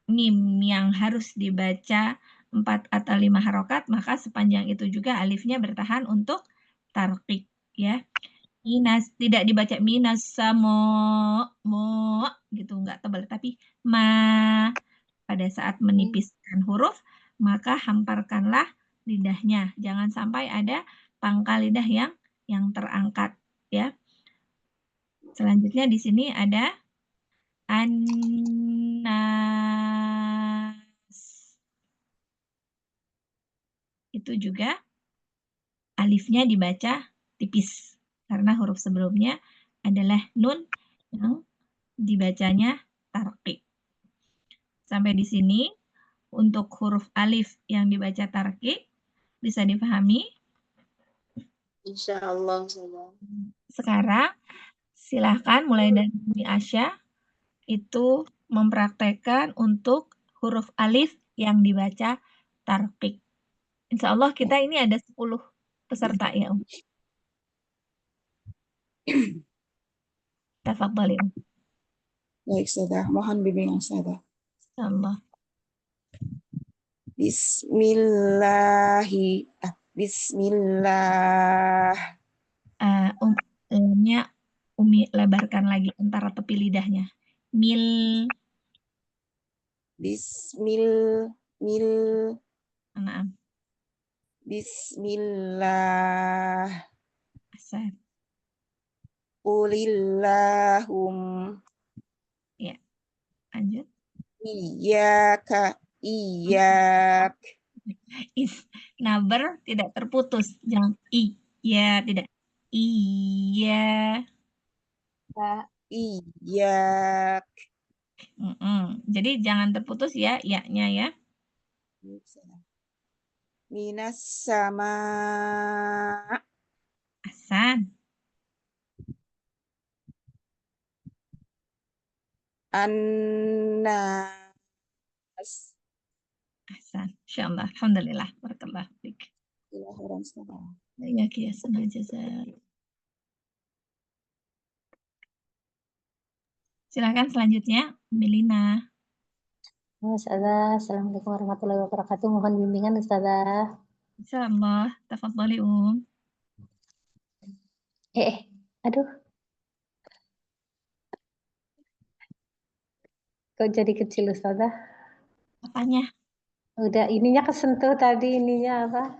mim yang harus dibaca 4 atau 5 harokat, maka sepanjang itu juga alifnya bertahan untuk tarqiq, ya. Minas, tidak dibaca minas mo gitu, nggak tebal, tapi ma. Pada saat menipiskan huruf, maka hamparkanlah lidahnya. Jangan sampai ada pangkal lidah yang terangkat, ya. Selanjutnya di sini ada An-nas. Itu juga alifnya dibaca tipis karena huruf sebelumnya adalah nun yang dibacanya tarqiq. Sampai di sini untuk huruf alif yang dibaca tarqiq bisa dipahami? Insyaallah saya. Sekarang silahkan mulai dari Umi Asya itu mempraktekkan untuk huruf alif yang dibaca tarqiq. Insya Allah kita ini ada 10 peserta ya, Tafadhali, Baik, Ustazah. Mohon bimbingan Ustazah. Insya Allah. Bismillah. Lamnya Umi lebarkan lagi antara tepi lidahnya. Mil. Naam. Bismillah. Asal. Qulillahum. Ya. Lanjut. Iyyaka. Iyyak. Naber tidak terputus. Jangan iya, tidak. Iya. Iyyak. Jadi jangan terputus ya, iya-nya ya. Minas sama. Asan. Annas. Asan. Insyaallah. Alhamdulillah. Barakallah fiik. Ya, kia sana jazaa. Silakan selanjutnya, Melina. Ustazah, Assalamualaikum warahmatullahi wabarakatuh. Mohon bimbingan Ustazah. Insyaallah. Tafadhali Aduh. Kok jadi kecil Ustazah? Apanya? Udah, ininya kesentuh tadi, ininya apa?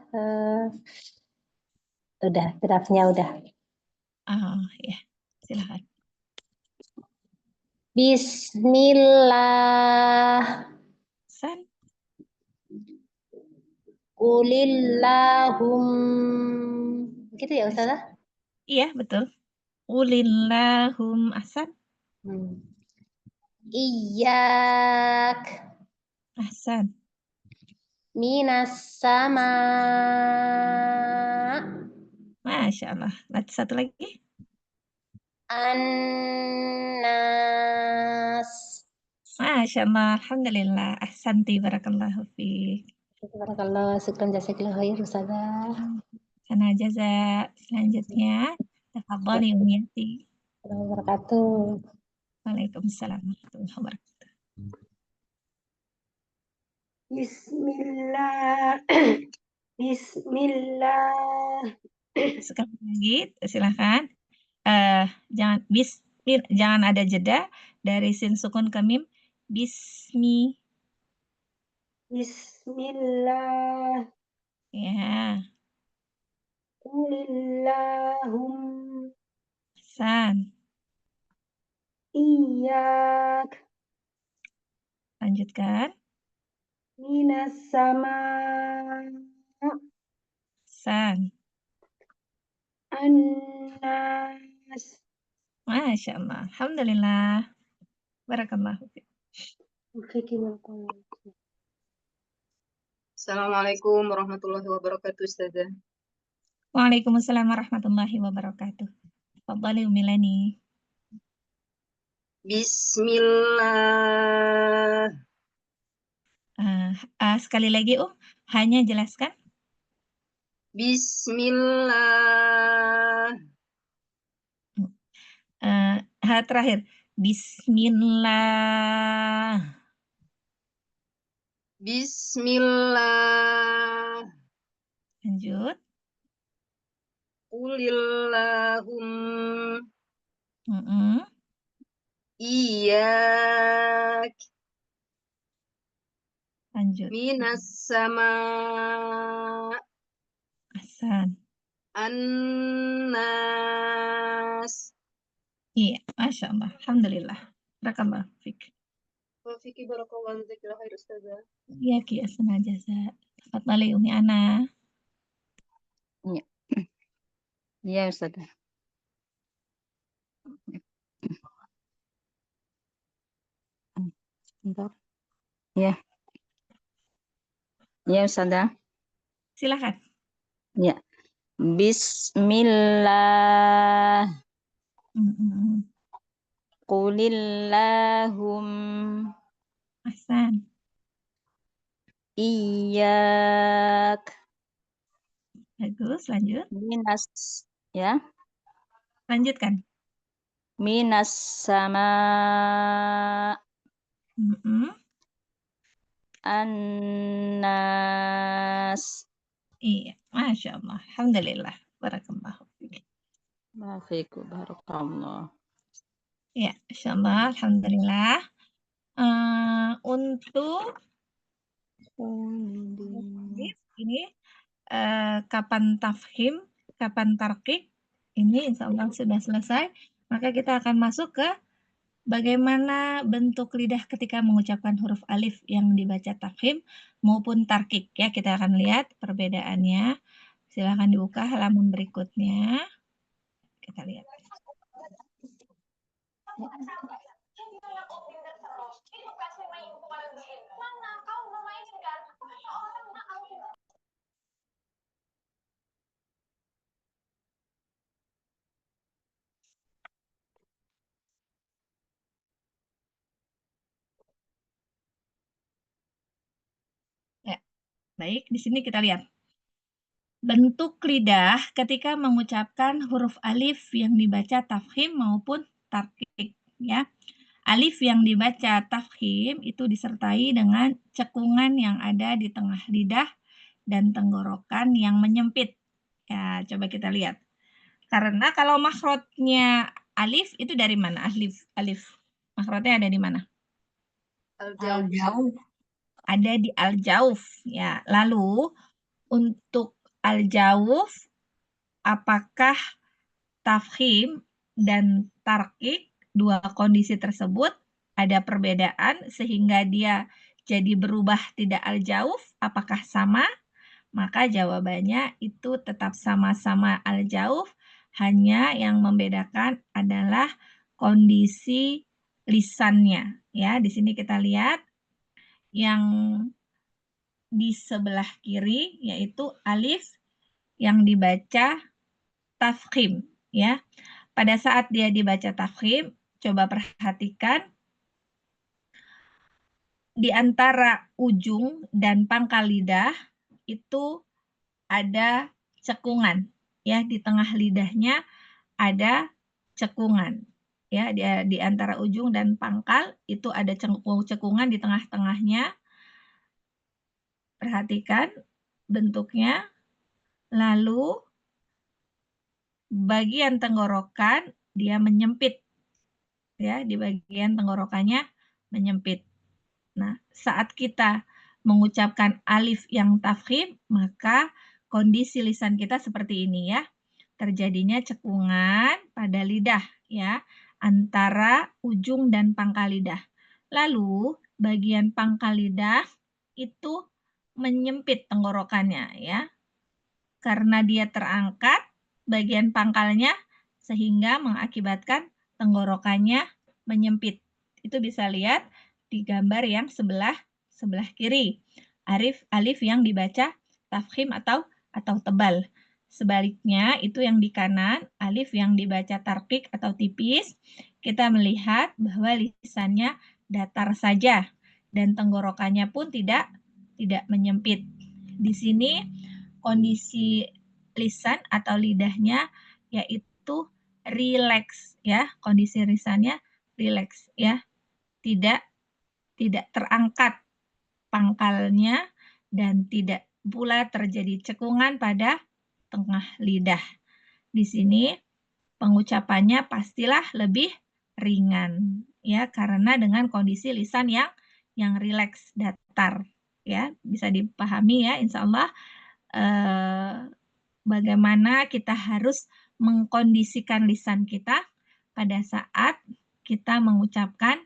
Udah, draftnya udah. Oh, ya. Silakan. Bismillah. San. Qulillahum. Gitu ya Ustazah? Iya, betul. Qulillahum ahsan. Iyyak Ahsan. minas sama. Masya Allah. Satu lagi. Annas. Masya Allah. Alhamdulillah. Ahsanti. Barakallahu fiik. Barakallah, syukran jazakallahu khair Ustazah. Sana jaza. Selanjutnya. Tafadhali Umiyati. Assalamualaikum wabarakatuh. Waalaikumsalam warahmatullahi wabarakatuh. Bismillah. Bismillah. Sekali lagi, silakan. Jangan ada jeda dari sin sukun ke mim. Bismi. Bismillah. Ya. Qulillahum. Ahsan. Iyyak Lanjutkan. minas sama. Ahsan. Annas. Masya Allah. Alhamdulillah. Barakallahu fiik. Assalamualaikum warahmatullahi wabarakatuh, Ustazah. Waalaikumsalam warahmatullahi wabarakatuh. Tafadhali Umilani. Bismillah. Sekali lagi, hanya jelaskan. Bismillah. Terakhir. Bismillah. Bismillah. Lanjut. Qulillahum. Iyyak Lanjut. minas sama. Ahsan. Annas. Iya, Masya Allah. Alhamdulillah. Barakallahu fiik. Wa fiki barakallahu dzikra khair Ustazah. Iya, Ki Asna Jaza. Tafadhali Umi Ana. Iya. Iya, Ustazah. Bentar. Ya. Ya, Ustazah. Silakan. Ya. Bismillah. Qulillahum. Ahsan. Iyyak. Bagus, lanjut. Minas, ya. Lanjutkan. Minas sama. Annas. Iya, Masya Allah. Alhamdulillah. Barakallahu fiik. Maafiku barakallah. Ya, Masya Allah. Alhamdulillah. Untuk ini kapan tafhim, kapan tarqiq, ini insya Allah sudah selesai. Maka kita akan masuk ke bagaimana bentuk lidah ketika mengucapkan huruf alif yang dibaca tafhim maupun tarqiq. Ya, kita akan lihat perbedaannya. Silakan dibuka halaman berikutnya. Kita lihat. Ya, baik. Di sini kita lihat bentuk lidah ketika mengucapkan huruf alif yang dibaca tafhim maupun tarqiq. Ya, alif yang dibaca tafhim itu disertai dengan cekungan yang ada di tengah lidah dan tenggorokan yang menyempit. Ya, coba kita lihat. Karena kalau makhrajnya alif itu dari mana? Alif. Makhrajnya ada di mana? Al-Jauf. Ada di al-jauf. Ya, lalu untuk al-jauf apakah tafhim dan tarqiq, dua kondisi tersebut ada perbedaan sehingga dia jadi berubah tidak al-jauf? Apakah sama? Maka jawabannya itu tetap sama-sama al-jauf, hanya yang membedakan adalah kondisi lisannya. Ya, di sini kita lihat yang di sebelah kiri yaitu alif yang dibaca tafkhim, ya. Pada saat dia dibaca tafkhim, coba perhatikan di antara ujung dan pangkal lidah itu ada cekungan, ya, di tengah lidahnya ada cekungan, ya, di antara ujung dan pangkal itu ada cekungan di tengah-tengahnya. Perhatikan bentuknya. Lalu bagian tenggorokan dia menyempit, ya, di bagian tenggorokannya menyempit. Nah, saat kita mengucapkan alif yang tafkhim, maka kondisi lisan kita seperti ini, ya. Terjadinya cekungan pada lidah, ya, antara ujung dan pangkal lidah. Lalu bagian pangkal lidah itu menyempit tenggorokannya, ya. Karena dia terangkat bagian pangkalnya sehingga mengakibatkan tenggorokannya menyempit. Itu bisa lihat di gambar yang sebelah kiri. Alif yang dibaca tafkhim atau tebal. Sebaliknya itu yang di kanan, alif yang dibaca tarqiq atau tipis. Kita melihat bahwa lisannya datar saja dan tenggorokannya pun tidak menyempit. Di sini kondisi lisan atau lidahnya yaitu rileks, ya. Kondisi lisannya rileks, ya. Tidak terangkat pangkalnya dan tidak pula terjadi cekungan pada tengah lidah. Di sini pengucapannya pastilah lebih ringan, ya, karena dengan kondisi lisan yang rileks, datar, ya. Bisa dipahami, ya, insya Allah bagaimana kita harus mengkondisikan lisan kita pada saat kita mengucapkan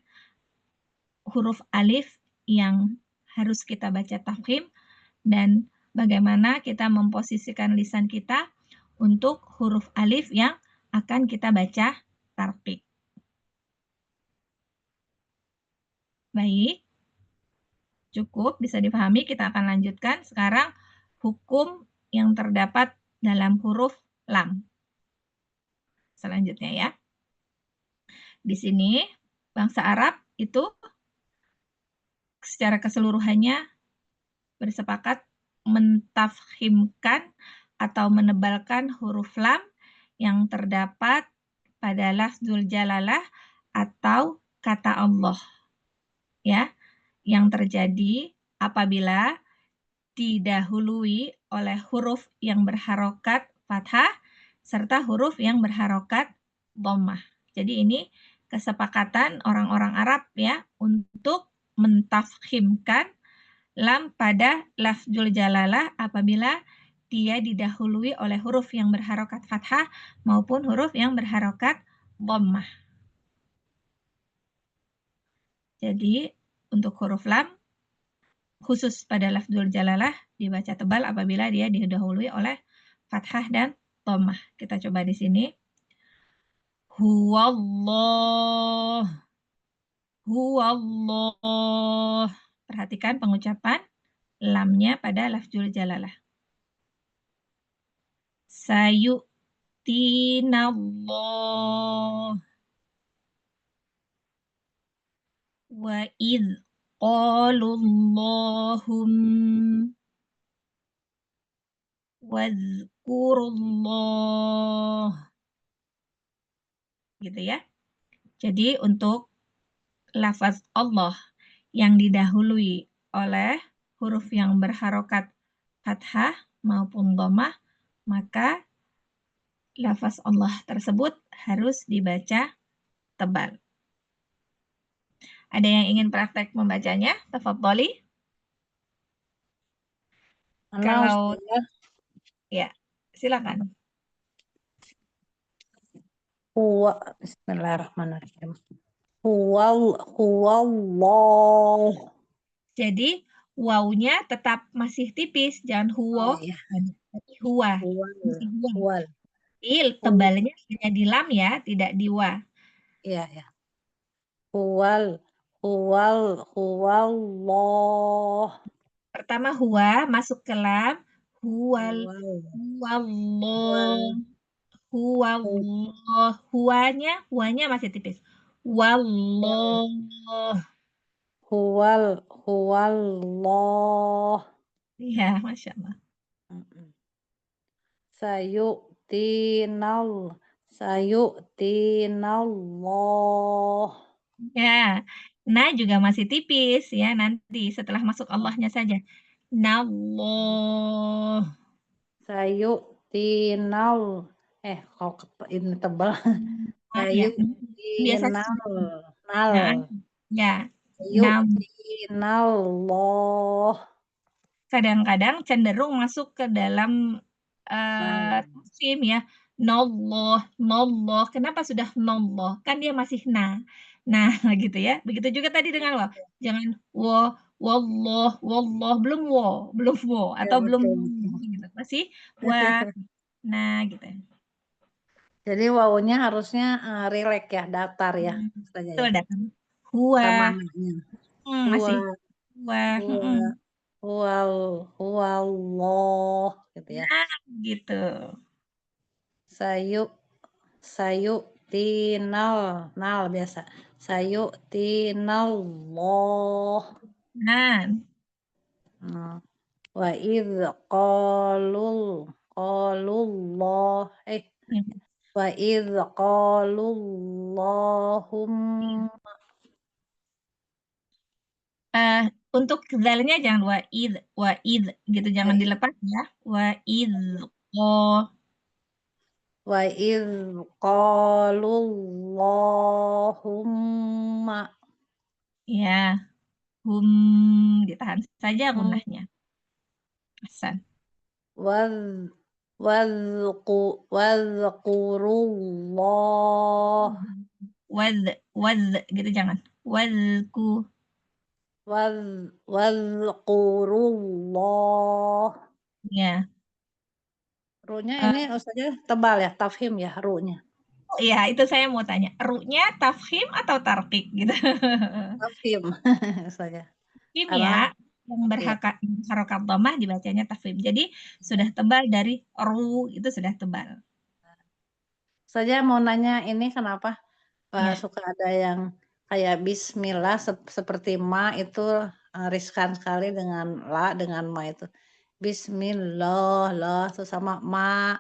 huruf alif yang harus kita baca tafkhim, dan bagaimana kita memposisikan lisan kita untuk huruf alif yang akan kita baca tarqiq. Baik, cukup bisa dipahami. Kita akan lanjutkan sekarang hukum yang terdapat dalam huruf lam. Selanjutnya, ya. Di sini bangsa Arab itu secara keseluruhannya bersepakat mentafkhimkan atau menebalkan huruf lam yang terdapat pada lafzul jalalah atau kata Allah, ya, yang terjadi apabila didahului oleh huruf yang berharokat fathah serta huruf yang berharokat dhammah. Jadi ini kesepakatan orang-orang Arab, ya, untuk mentafkhimkan lam pada lafzul jalalah apabila dia didahului oleh huruf yang berharokat fathah maupun huruf yang berharokat dhammah. Jadi untuk huruf lam khusus pada lafzul jalalah dibaca tebal apabila dia didahului oleh fathah dan dhammah. Kita coba di sini. Huwallah. Huwallah. Perhatikan pengucapan lamnya pada lafzul jalalah. Sayu'tinallah. Wa idh qalullahum. Wazkurullah. Gitu, ya. Jadi untuk lafaz Allah yang didahului oleh huruf yang berharokat fathah maupun dhammah, maka lafaz Allah tersebut harus dibaca tebal. Ada yang ingin praktek membacanya? Tafadholi. Kalau ya, silakan. Bismillahirrahmanirrahim. Huwallah. Jadi wawunya tetap masih tipis, jangan Oh huwa, iya. tapi huwa, Huwal. masih huwa. Huwal. Tebalnya hanya di lam ya, tidak di wa. Iya, ya. Huwallah. Pertama huwa masuk ke lam, Huwal. huwallah, huwallah, huwanya masih tipis. Wallah. Huwallah. Iya, Masya Allah. Sayu'tinallah. Ya, nah juga masih tipis ya, nanti setelah masuk Allahnya saja. Nallah. Sayu'tinal. Kalau ini tebal. Ya, biasa Sayu'tinal. ya, nam. Sayu'tinallah. Kadang-kadang cenderung masuk ke dalam tafsim ya. Nallah. Kenapa sudah nallah? Kan dia masih na. Nah, gitu ya. Begitu juga tadi dengan wa. Jangan wallah, belum wo Ya, atau belum betul. gitu. Masih wa. Nah, gitu. Jadi wawunya harusnya rileks ya, datar ya. Saja Betul, ya. datang. Huwa. Tamamnya. Masih huwa. Huwallah gitu ya. Nah, gitu. Sayu'tinal biasa. Sayu'tinallah. Nah, Wa idz qalullah. Wa idz qalullahumma. untuk zalnya jangan wa id gitu, jangan dilepas ya. Wa id Wa idz qalullahumma. ya, ditahan saja gunnahnya. Hasan. Wadhkurullah. Wadz gitu jangan. Wadhkurullah. Ya. Runya ini Ustazah tebal ya, tafhim ya runya. Oh iya, itu saya mau tanya. Runya tafhim atau tarqiq gitu? Tafhim Ustazah. Tafhim ya, yang berharokat dhammah dibacanya tafhim. Jadi sudah tebal dari ru, itu sudah tebal. Saya mau nanya ini kenapa Ya. suka ada yang kayak bismillah seperti ma itu riskan sekali dengan la dengan ma itu. Bismillah lah terus sama ma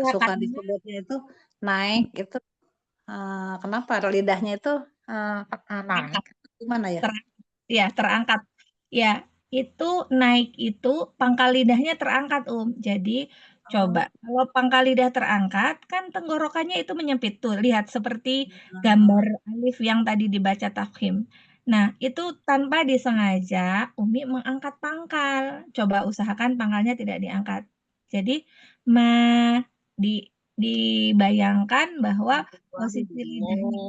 suka disebutnya itu naik itu kenapa lidahnya itu naik gimana ya? Terangkat. Ya, itu naik itu pangkal lidahnya terangkat, Jadi coba kalau pangkal lidah terangkat kan tenggorokannya itu menyempit tuh. Lihat seperti gambar alif yang tadi dibaca tafkhim. Nah, itu tanpa disengaja Umi mengangkat pangkal. Coba usahakan pangkalnya tidak diangkat. Jadi dibayangkan bahwa posisi lidahnya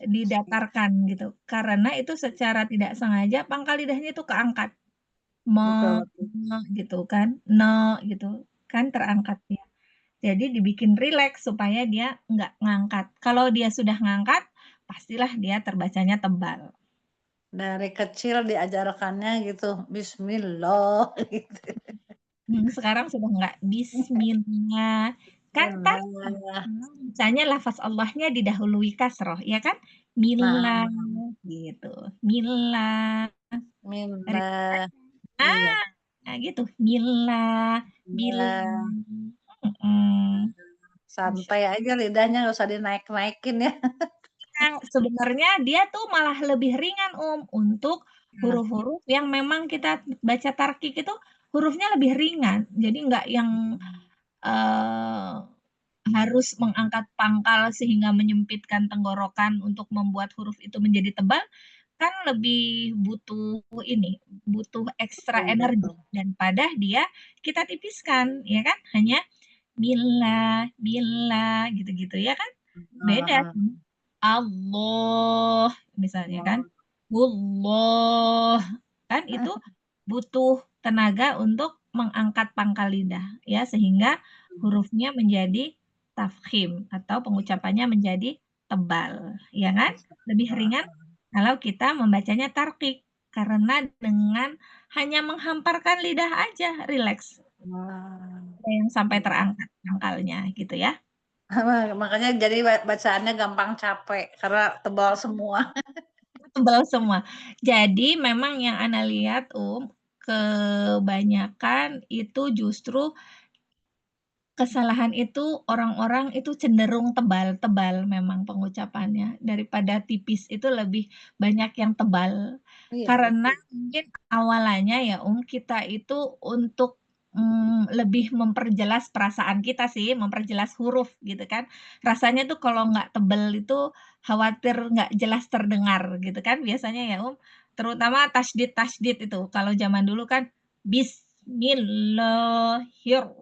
didatarkan gitu. Karena itu secara tidak sengaja pangkal lidahnya itu keangkat. Gitu kan. Gitu kan terangkat ya. Jadi dibikin rileks supaya dia nggak ngangkat. Kalau dia sudah ngangkat, pastilah dia terbacanya tebal. Dari kecil diajarkannya gitu, bismillah gitu. Sekarang sudah nggak bismillah. Kan bacanya lafaz Allahnya didahului kasroh, ya kan? Mila gitu. Mila. Nah, gitu. Mila. Santai aja lidahnya, nggak usah dinaik-naikin ya. Sebenarnya dia tuh malah lebih ringan untuk huruf-huruf yang memang kita baca tarqiq itu hurufnya lebih ringan. Jadi nggak yang harus mengangkat pangkal sehingga menyempitkan tenggorokan untuk membuat huruf itu menjadi tebal, kan lebih butuh ekstra energi, dan pada dia kita tipiskan, ya kan? Hanya bila gitu-gitu ya kan? Beda Allah misalnya kan? Allah. Kan itu butuh tenaga untuk mengangkat pangkal lidah ya sehingga hurufnya menjadi tafkhim atau pengucapannya menjadi tebal, ya kan? Lebih ringan kalau kita membacanya tarqiq karena dengan hanya menghamparkan lidah aja rileks. Ada yang sampai terangkat pangkalnya gitu ya. Makanya jadi bacaannya gampang capek karena tebal semua. Tebal semua. Jadi memang yang Ana lihat kebanyakan itu justru kesalahan itu orang-orang itu cenderung tebal-tebal memang pengucapannya daripada tipis itu lebih banyak yang tebal. Iya, Karena mungkin awalnya ya kita itu untuk lebih memperjelas perasaan kita sih, memperjelas huruf gitu kan. Rasanya tuh kalau nggak tebel itu khawatir nggak jelas terdengar gitu kan biasanya ya terutama tasdid-tasdid itu. Kalau zaman dulu kan Bismillahirrahmanirrahim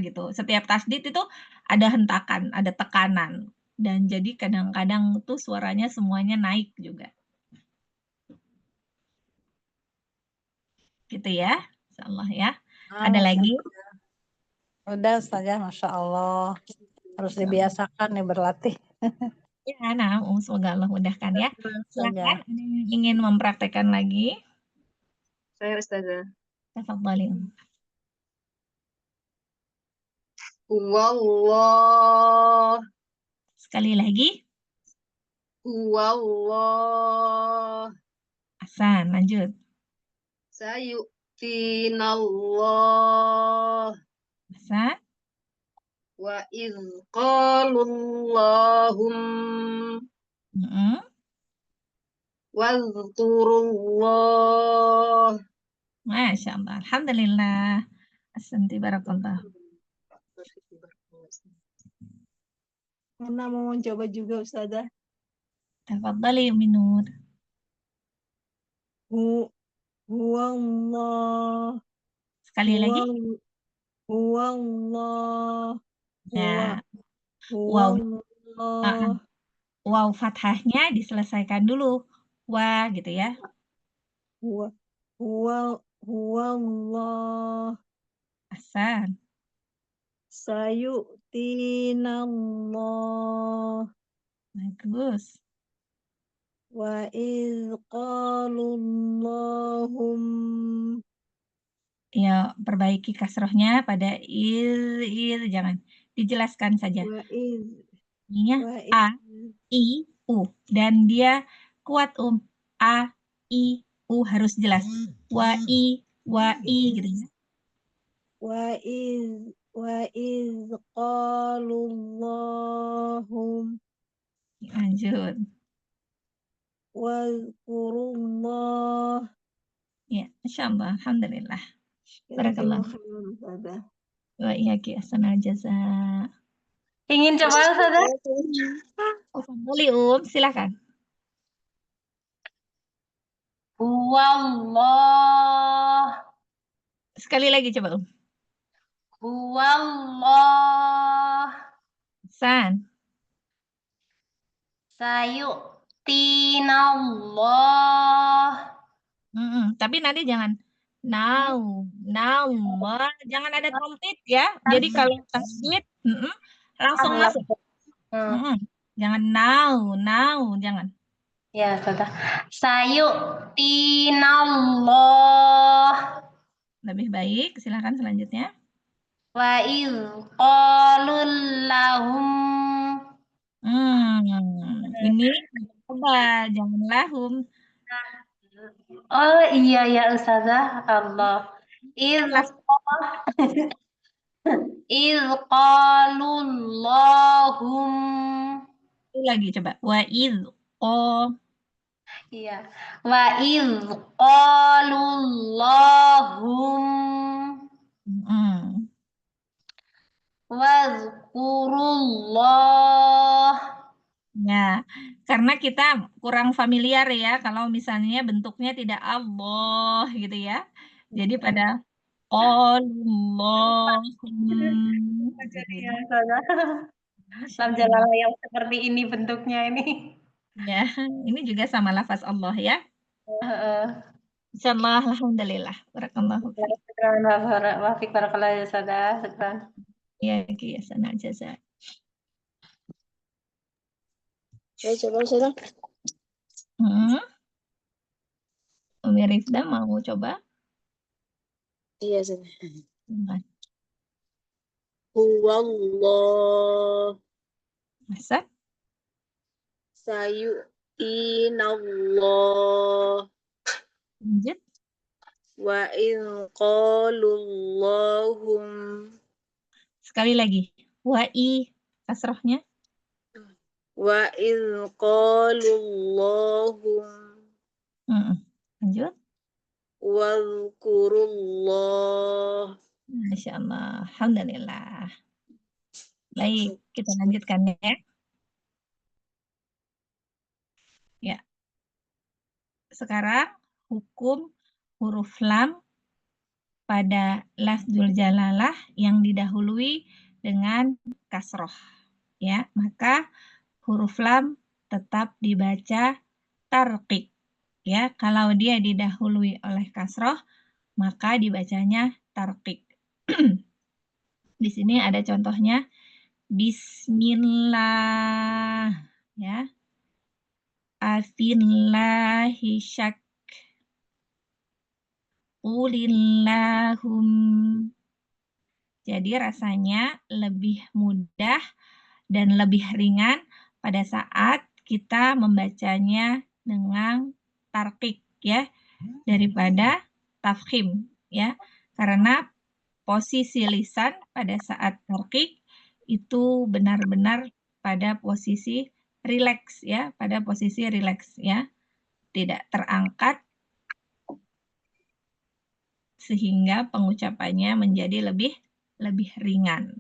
gitu. Setiap tasdid itu ada hentakan, ada tekanan. Dan jadi kadang-kadang tuh suaranya semuanya naik juga. Gitu ya. Insyaallah ya. Ada lagi? Udah Ustazah, Masya Allah. Harus dibiasakan nih berlatih. Ya, nah, semoga Allah mudahkan ya. Ustazah. Silakan ada yang ingin mempraktekkan lagi. Saya Ustazah. Tafadhali. Wallah. Sekali lagi. Wallah. Ahsan, lanjut. Sayu'tinallah. Ahsan. Wa idh qalullahum. Wadhkurullah. Masya Allah. Alhamdulillah. Ahsanti barakallah. Ana mau mencoba juga Ustazah. Tafadhali Minur. Huwallah. Sekali lagi. Huwallah. Ya. Waw fathahnya diselesaikan dulu. Wa gitu ya. Huwallah. Ahsan. Sayu'tinallah. Bagus. Wa idh qalullahum. Ya, perbaiki kasrohnya pada jangan dijelaskan saja. Ininya A, I, U dan dia kuat A, I, U harus jelas. Wa I gitu ya. Wa idh qalullahum. Lanjut. Wadhkurullah. Ya, insyaallah. Alhamdulillah. Barakallah. Wa iyyaki ahsanal jazaa. Ingin coba Ustazah? Boleh silakan. Huwallah. Sekali lagi coba Huwallah. San. Sayu'tinallah. Tapi nanti jangan jangan ada komplit ya. Jadi kalau tasdid langsung masuk. Jangan jangan. Ya, Ustazah. Sayu'tinallah. Lebih baik, silakan selanjutnya. Wa idh qalul lahum. Ini coba jangan lahum. Oh iya ya Ustazah. Allah. Idh qalul lahum. Lagi coba. Wa idh Iya. Wa idh qalul lahum. Wazkurullah. Ya, karena kita kurang familiar ya kalau misalnya bentuknya tidak Allah gitu ya. Jadi pada Allah. Lam jalalah yang seperti ini bentuknya ini. Ya, ini juga sama lafaz Allah ya. Insyaallah, alhamdulillah. Barakallahu fiik. Syukran, Wafik, barakallah ya Ustazah. Syukran. Ya, ya, sana jaza. Saya coba Ustazah. Umi Rifda mau coba? Iya Ustazah. Enggak. Huwallah Masa? sayu'inallah Lanjut. wa in qalullahum. Sekali lagi. Wa'i kasrohnya. Wa in qalullahum Lanjut. wadhkurullah. Masya Allah. Alhamdulillah. Baik, kita lanjutkan ya. Ya. Sekarang hukum huruf lam pada lafzul jalalah yang didahului dengan kasroh. Ya, maka huruf lam tetap dibaca tarqiq. Ya, kalau dia didahului oleh kasroh, maka dibacanya tarqiq. Di sini ada contohnya Bismillah, ya. Afillahi syak. Qulillahum. Jadi rasanya lebih mudah dan lebih ringan pada saat kita membacanya dengan tarqiq ya daripada tafkhim ya. Karena posisi lisan pada saat tarqiq itu benar-benar pada posisi rileks ya, pada posisi rileks ya. Tidak terangkat sehingga pengucapannya menjadi lebih ringan.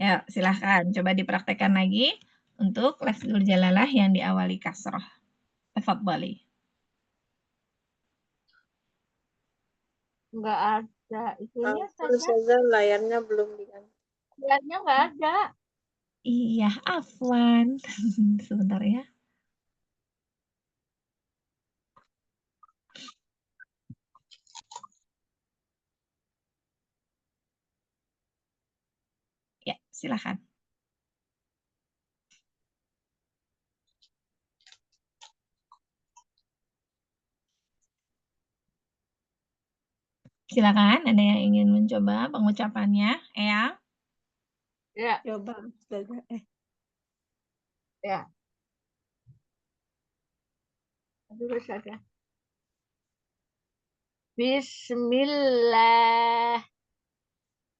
Ya, silahkan coba dipraktekkan lagi untuk lafzul jalalah yang diawali kasroh. Tafadhali. Nggak ada itunya saja. Ustazah, layarnya belum diganti. Layarnya nggak ada. Iya, afwan. Sebentar ya. Ya, silahkan. Silakan, ada yang ingin mencoba pengucapannya? Eyang? Ya. Coba Ustazah. Ya. Dulu saja. Bismillah.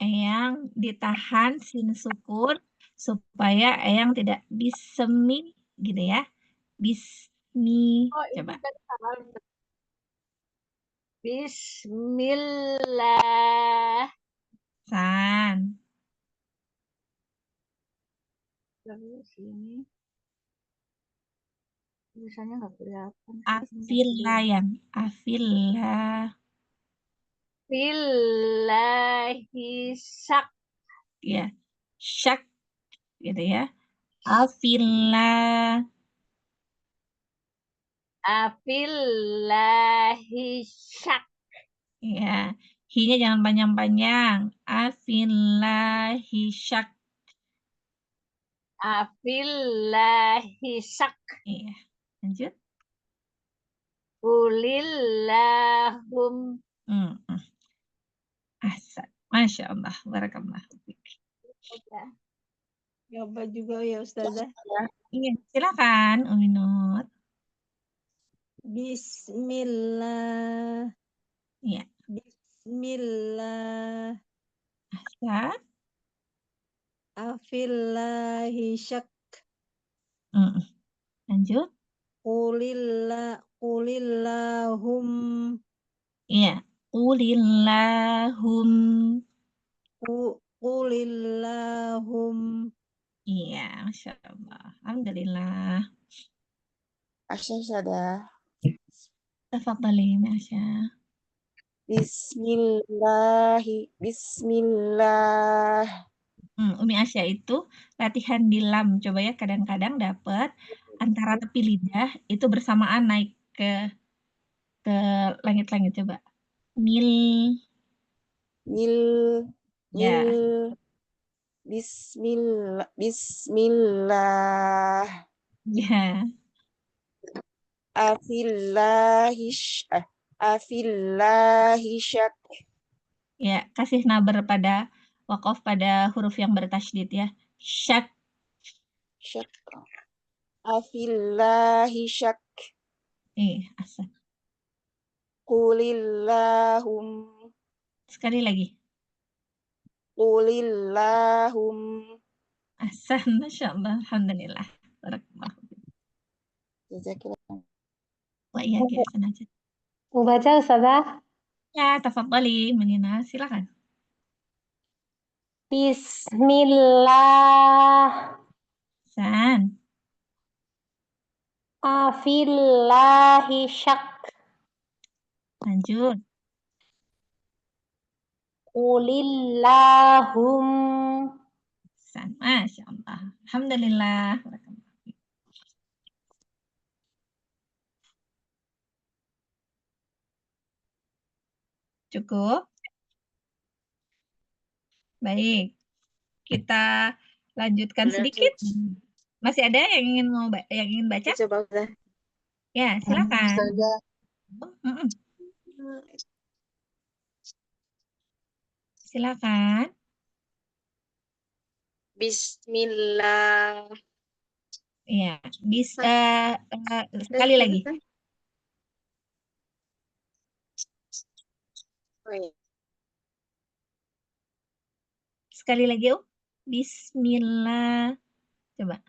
Eyang ditahan sin sukun supaya Eyang tidak bismi gitu ya. Bismi. Coba. Bismillah. San. Terus ini tulisannya nggak kelihatan. Afillah yang afillah. Billahi syak. Ya. Syak gitu ya. Afillah. Afillahi syak. Ya. Hi-nya jangan panjang-panjang. Afillahi syak. Afillahi syak. Iya. Lanjut. Qulillahum. Ahsan. Masya Allah. Barakallah. Coba juga ya Ustazah. Iya, silakan Umi Nur. Bismillah. Iya. Bismillah. Ahsan. Afillahi syak. Lanjut. Qulillahum. Iya. Qulillahum. Qulillahum. Iya, Masya Allah. Alhamdulillah. Asyadah. Tafadhali, Masya. Bismillah. Umi Asya itu latihan di lam. Coba ya, kadang-kadang dapat antara tepi lidah itu bersamaan naik ke langit-langit. Coba. Mil. Mil. Ya. Mil. Bismillah. Bismillah. Ya. Afillahi syak. Ya, kasih nabar pada waqaf pada huruf yang bertasydid ya. Syak. Syak. Afillahi syak. Asan. Qulillahum. Sekali lagi. Qulillahum. Asan, Masya Allah. Alhamdulillah. Barakallah. Jazakillah. Wa iya, Hasan aja. Mau baca Ustazah? Ya, tafadhali, Menina. Silakan. Bismillah. San. Afillahi syak. Lanjut. Qulillahum. San. Masya Allah. Alhamdulillah. Barakallah. Cukup? Baik. Kita lanjutkan sedikit. Masih ada yang ingin baca? Coba udah. Ya, silakan. Ustazah. Silakan. Bismillah. Ya, sekali lagi. Oh, iya. Sekali lagi, Bismillah. Coba.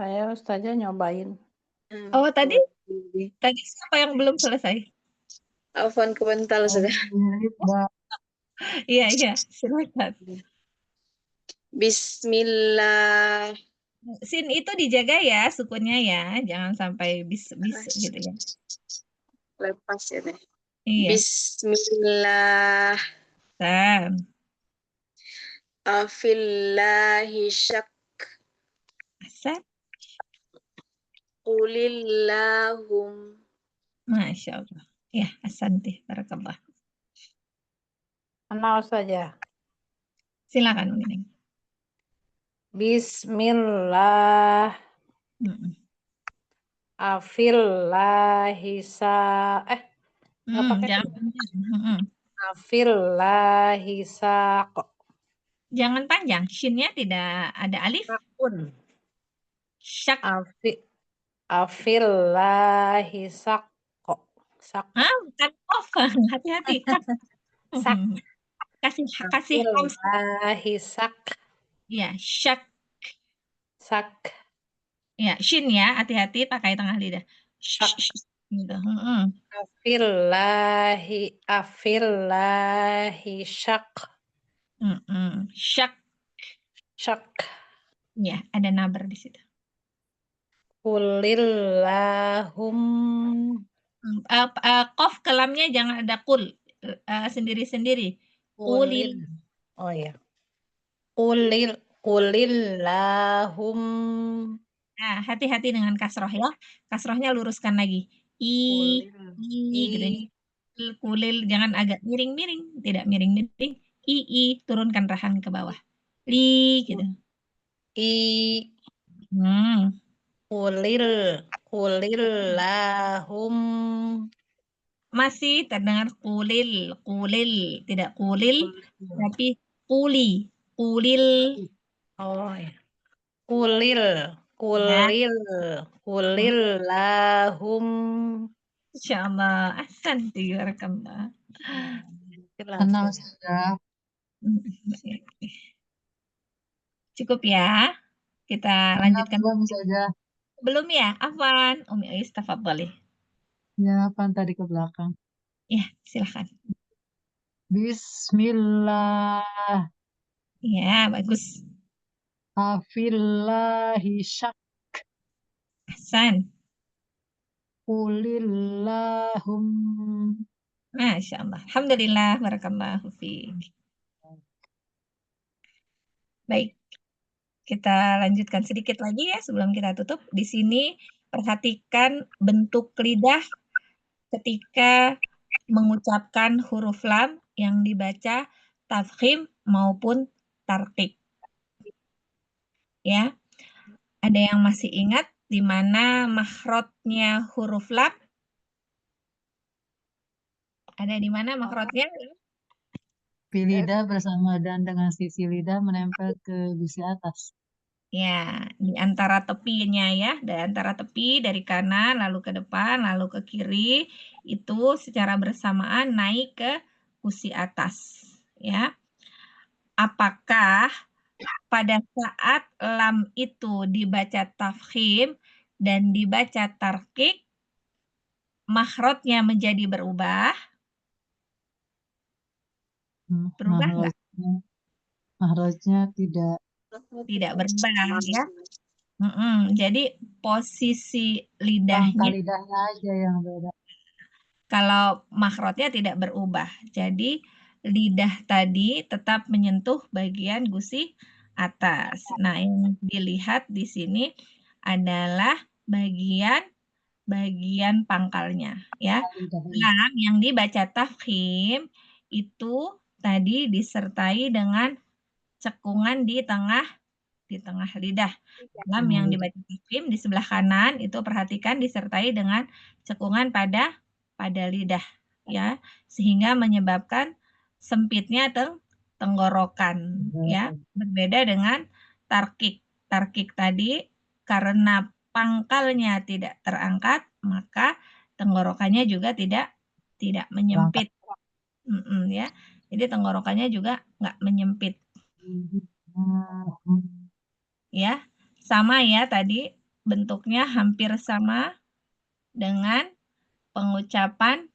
Saya Ustazah nyobain. Oh, tadi siapa yang belum selesai? Afwan kebental sudah. Iya, silakan. Bismillah. Sin itu dijaga ya, sukunnya ya. Jangan sampai bis gitu ya. Lepas ya deh. Iya. Bismillah. San. Afillahi syak. Asan. Qulillahum. Masya Allah. Ya, asante. Barakallah. Mana Ustazah? Silakan, Mining. Bismillah. Afillahisa. Nggak pakai Jangan. Afillahisaq. Jangan panjang. Shinnya tidak ada alif. Syak. Afillahisaq. Bukan off. Hati-hati. Sak. Kasih Afillahisaq. Ya, syak. Sak. Ya, shin ya. Hati-hati pakai tengah lidah. Syak. Gitu. Afillahisaq. Syak. Syak. Ya, ada nabar di situ. Qulillahum. Qaf kelamnya jangan ada kul. Sendiri-sendiri. Qulil. Oh ya. Qulillahum. Nah, hati-hati dengan kasroh ya. Kasrohnya luruskan lagi. Gitu. Kulil jangan agak miring-miring, tidak miring-miring. Turunkan rahan ke bawah. Li gitu. Qulillahum. Masih terdengar kulil, tidak kulil, tapi kuli, kulil. Oh ya. Qulillahum. Insyaallah, ahsanti barakallah. Cukup ya. Kita lanjutkan. Belum ya, Afwan. Umi Ais, tafadhali. Ya, Afwan tadi ke belakang. Ya, silakan. Bismillah. Ya, bagus. Afillahi syak. Ahsan. Qulillahum. Masya Allah. Alhamdulillah. Barakallahu fiik. Baik, kita lanjutkan sedikit lagi ya sebelum kita tutup. Di sini perhatikan bentuk lidah ketika mengucapkan huruf lam yang dibaca tafkhim maupun tarqiq. Ya, ada yang masih ingat di mana makhrajnya huruf lam? Ada di mana makhrajnya? Di lidah bersama dan dengan sisi lidah menempel ke gusi atas. Ya, di antara tepinya ya, di antara tepi dari kanan lalu ke depan lalu ke kiri itu secara bersamaan naik ke gusi atas ya. Apakah pada saat lam itu dibaca tafkhim dan dibaca tarqiq makhrajnya menjadi berubah? Berubah enggak? Makhrajnya tidak Berubah ya. Jadi posisi pangkal lidahnya lidahnya aja yang beda. kalau makhrajnya tidak berubah. Jadi lidah tadi tetap menyentuh bagian gusi atas. Nah, yang dilihat di sini adalah bagian pangkalnya ya. Lam yang dibaca tafkhim itu tadi disertai dengan cekungan di tengah lidah. Lam yang dibaca tafkhim di sebelah kanan itu perhatikan disertai dengan cekungan pada lidah ya, sehingga menyebabkan sempitnya tenggorokan ya. Berbeda dengan tarqiq. Tarqiq tadi karena pangkalnya tidak terangkat, maka tenggorokannya juga tidak menyempit. Ya. Jadi tenggorokannya juga nggak menyempit. Ya, sama ya tadi bentuknya hampir sama dengan pengucapan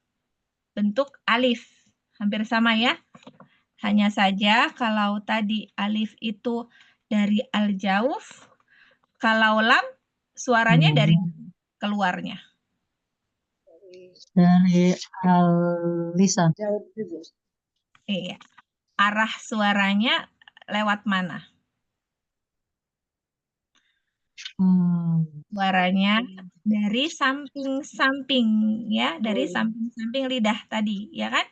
bentuk alif. Hampir sama ya. Hanya saja kalau tadi alif itu dari al-jauf, kalau lam suaranya dari keluarnya. Dari al-lisan. Iya. Arah suaranya lewat mana? Suaranya dari samping-samping ya, dari samping-samping lidah tadi, ya kan?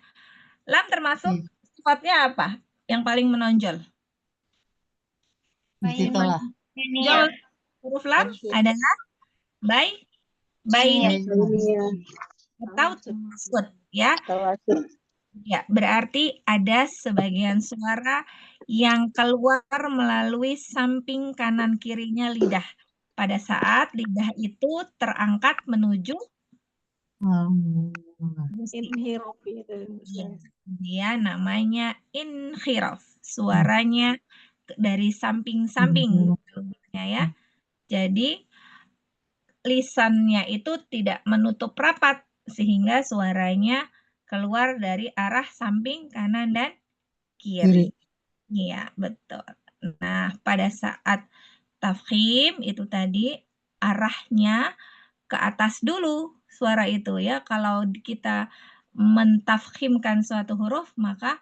Lam termasuk sifatnya apa? Yang paling menonjol? Menonjol huruf lam adalah bain atau tawasud ya. Ya, berarti ada sebagian suara yang keluar melalui samping kanan kirinya lidah. Pada saat lidah itu terangkat menuju Inhiraf itu. dia namanya inkhiraf. Suaranya dari samping-samping ya. Jadi lisannya itu tidak menutup rapat sehingga suaranya keluar dari arah samping kanan dan kiri. Iya, betul. Nah, pada saat tafkhim itu tadi arahnya ke atas dulu suara itu ya. Kalau kita mentafkhimkan suatu huruf, maka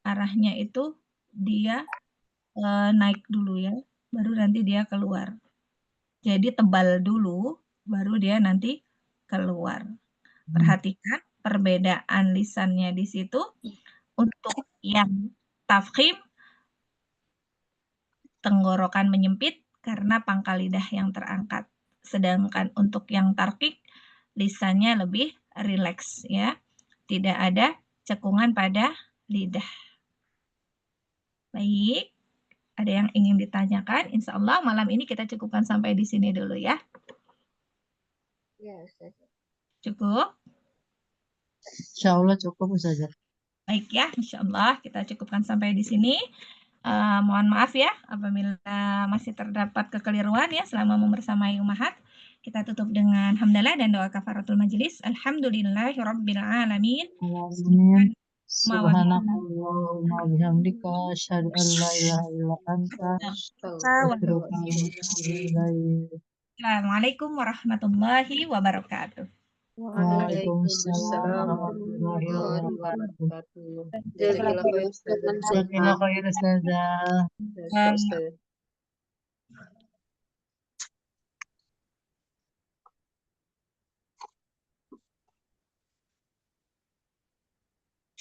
arahnya itu dia naik dulu ya, baru nanti dia keluar. Jadi tebal dulu, baru dia nanti keluar. Perhatikan perbedaan lisannya di situ. Untuk yang tafkhim, tenggorokan menyempit karena pangkal lidah yang terangkat. Sedangkan untuk yang tarqiq, lisannya lebih rileks ya. Tidak ada cekungan pada lidah. Baik, ada yang ingin ditanyakan? Insya Allah malam ini kita cukupkan sampai di sini dulu ya. Ya, Ustaz. Cukup? Insya Allah cukup Ustazah. Baik ya, insya Allah kita cukupkan sampai di sini. Mohon maaf ya apabila masih terdapat kekeliruan ya selama membersamai Ummahat. Kita tutup dengan hamdalah dan doa kafaratul majelis. Alhamdulillahirabbil alamin. Amin. Subhanakallahumma bihamdika asyhadu an la ilaha illa anta astaghfiruka wa atubu ilaik. Assalamualaikum warahmatullahi wabarakatuh. Waalaikumsalam warahmatullahi wabarakatuh. Jazakallah khair, Ustazah. Jazakallah khair Ustazah. Nah, Ustaz.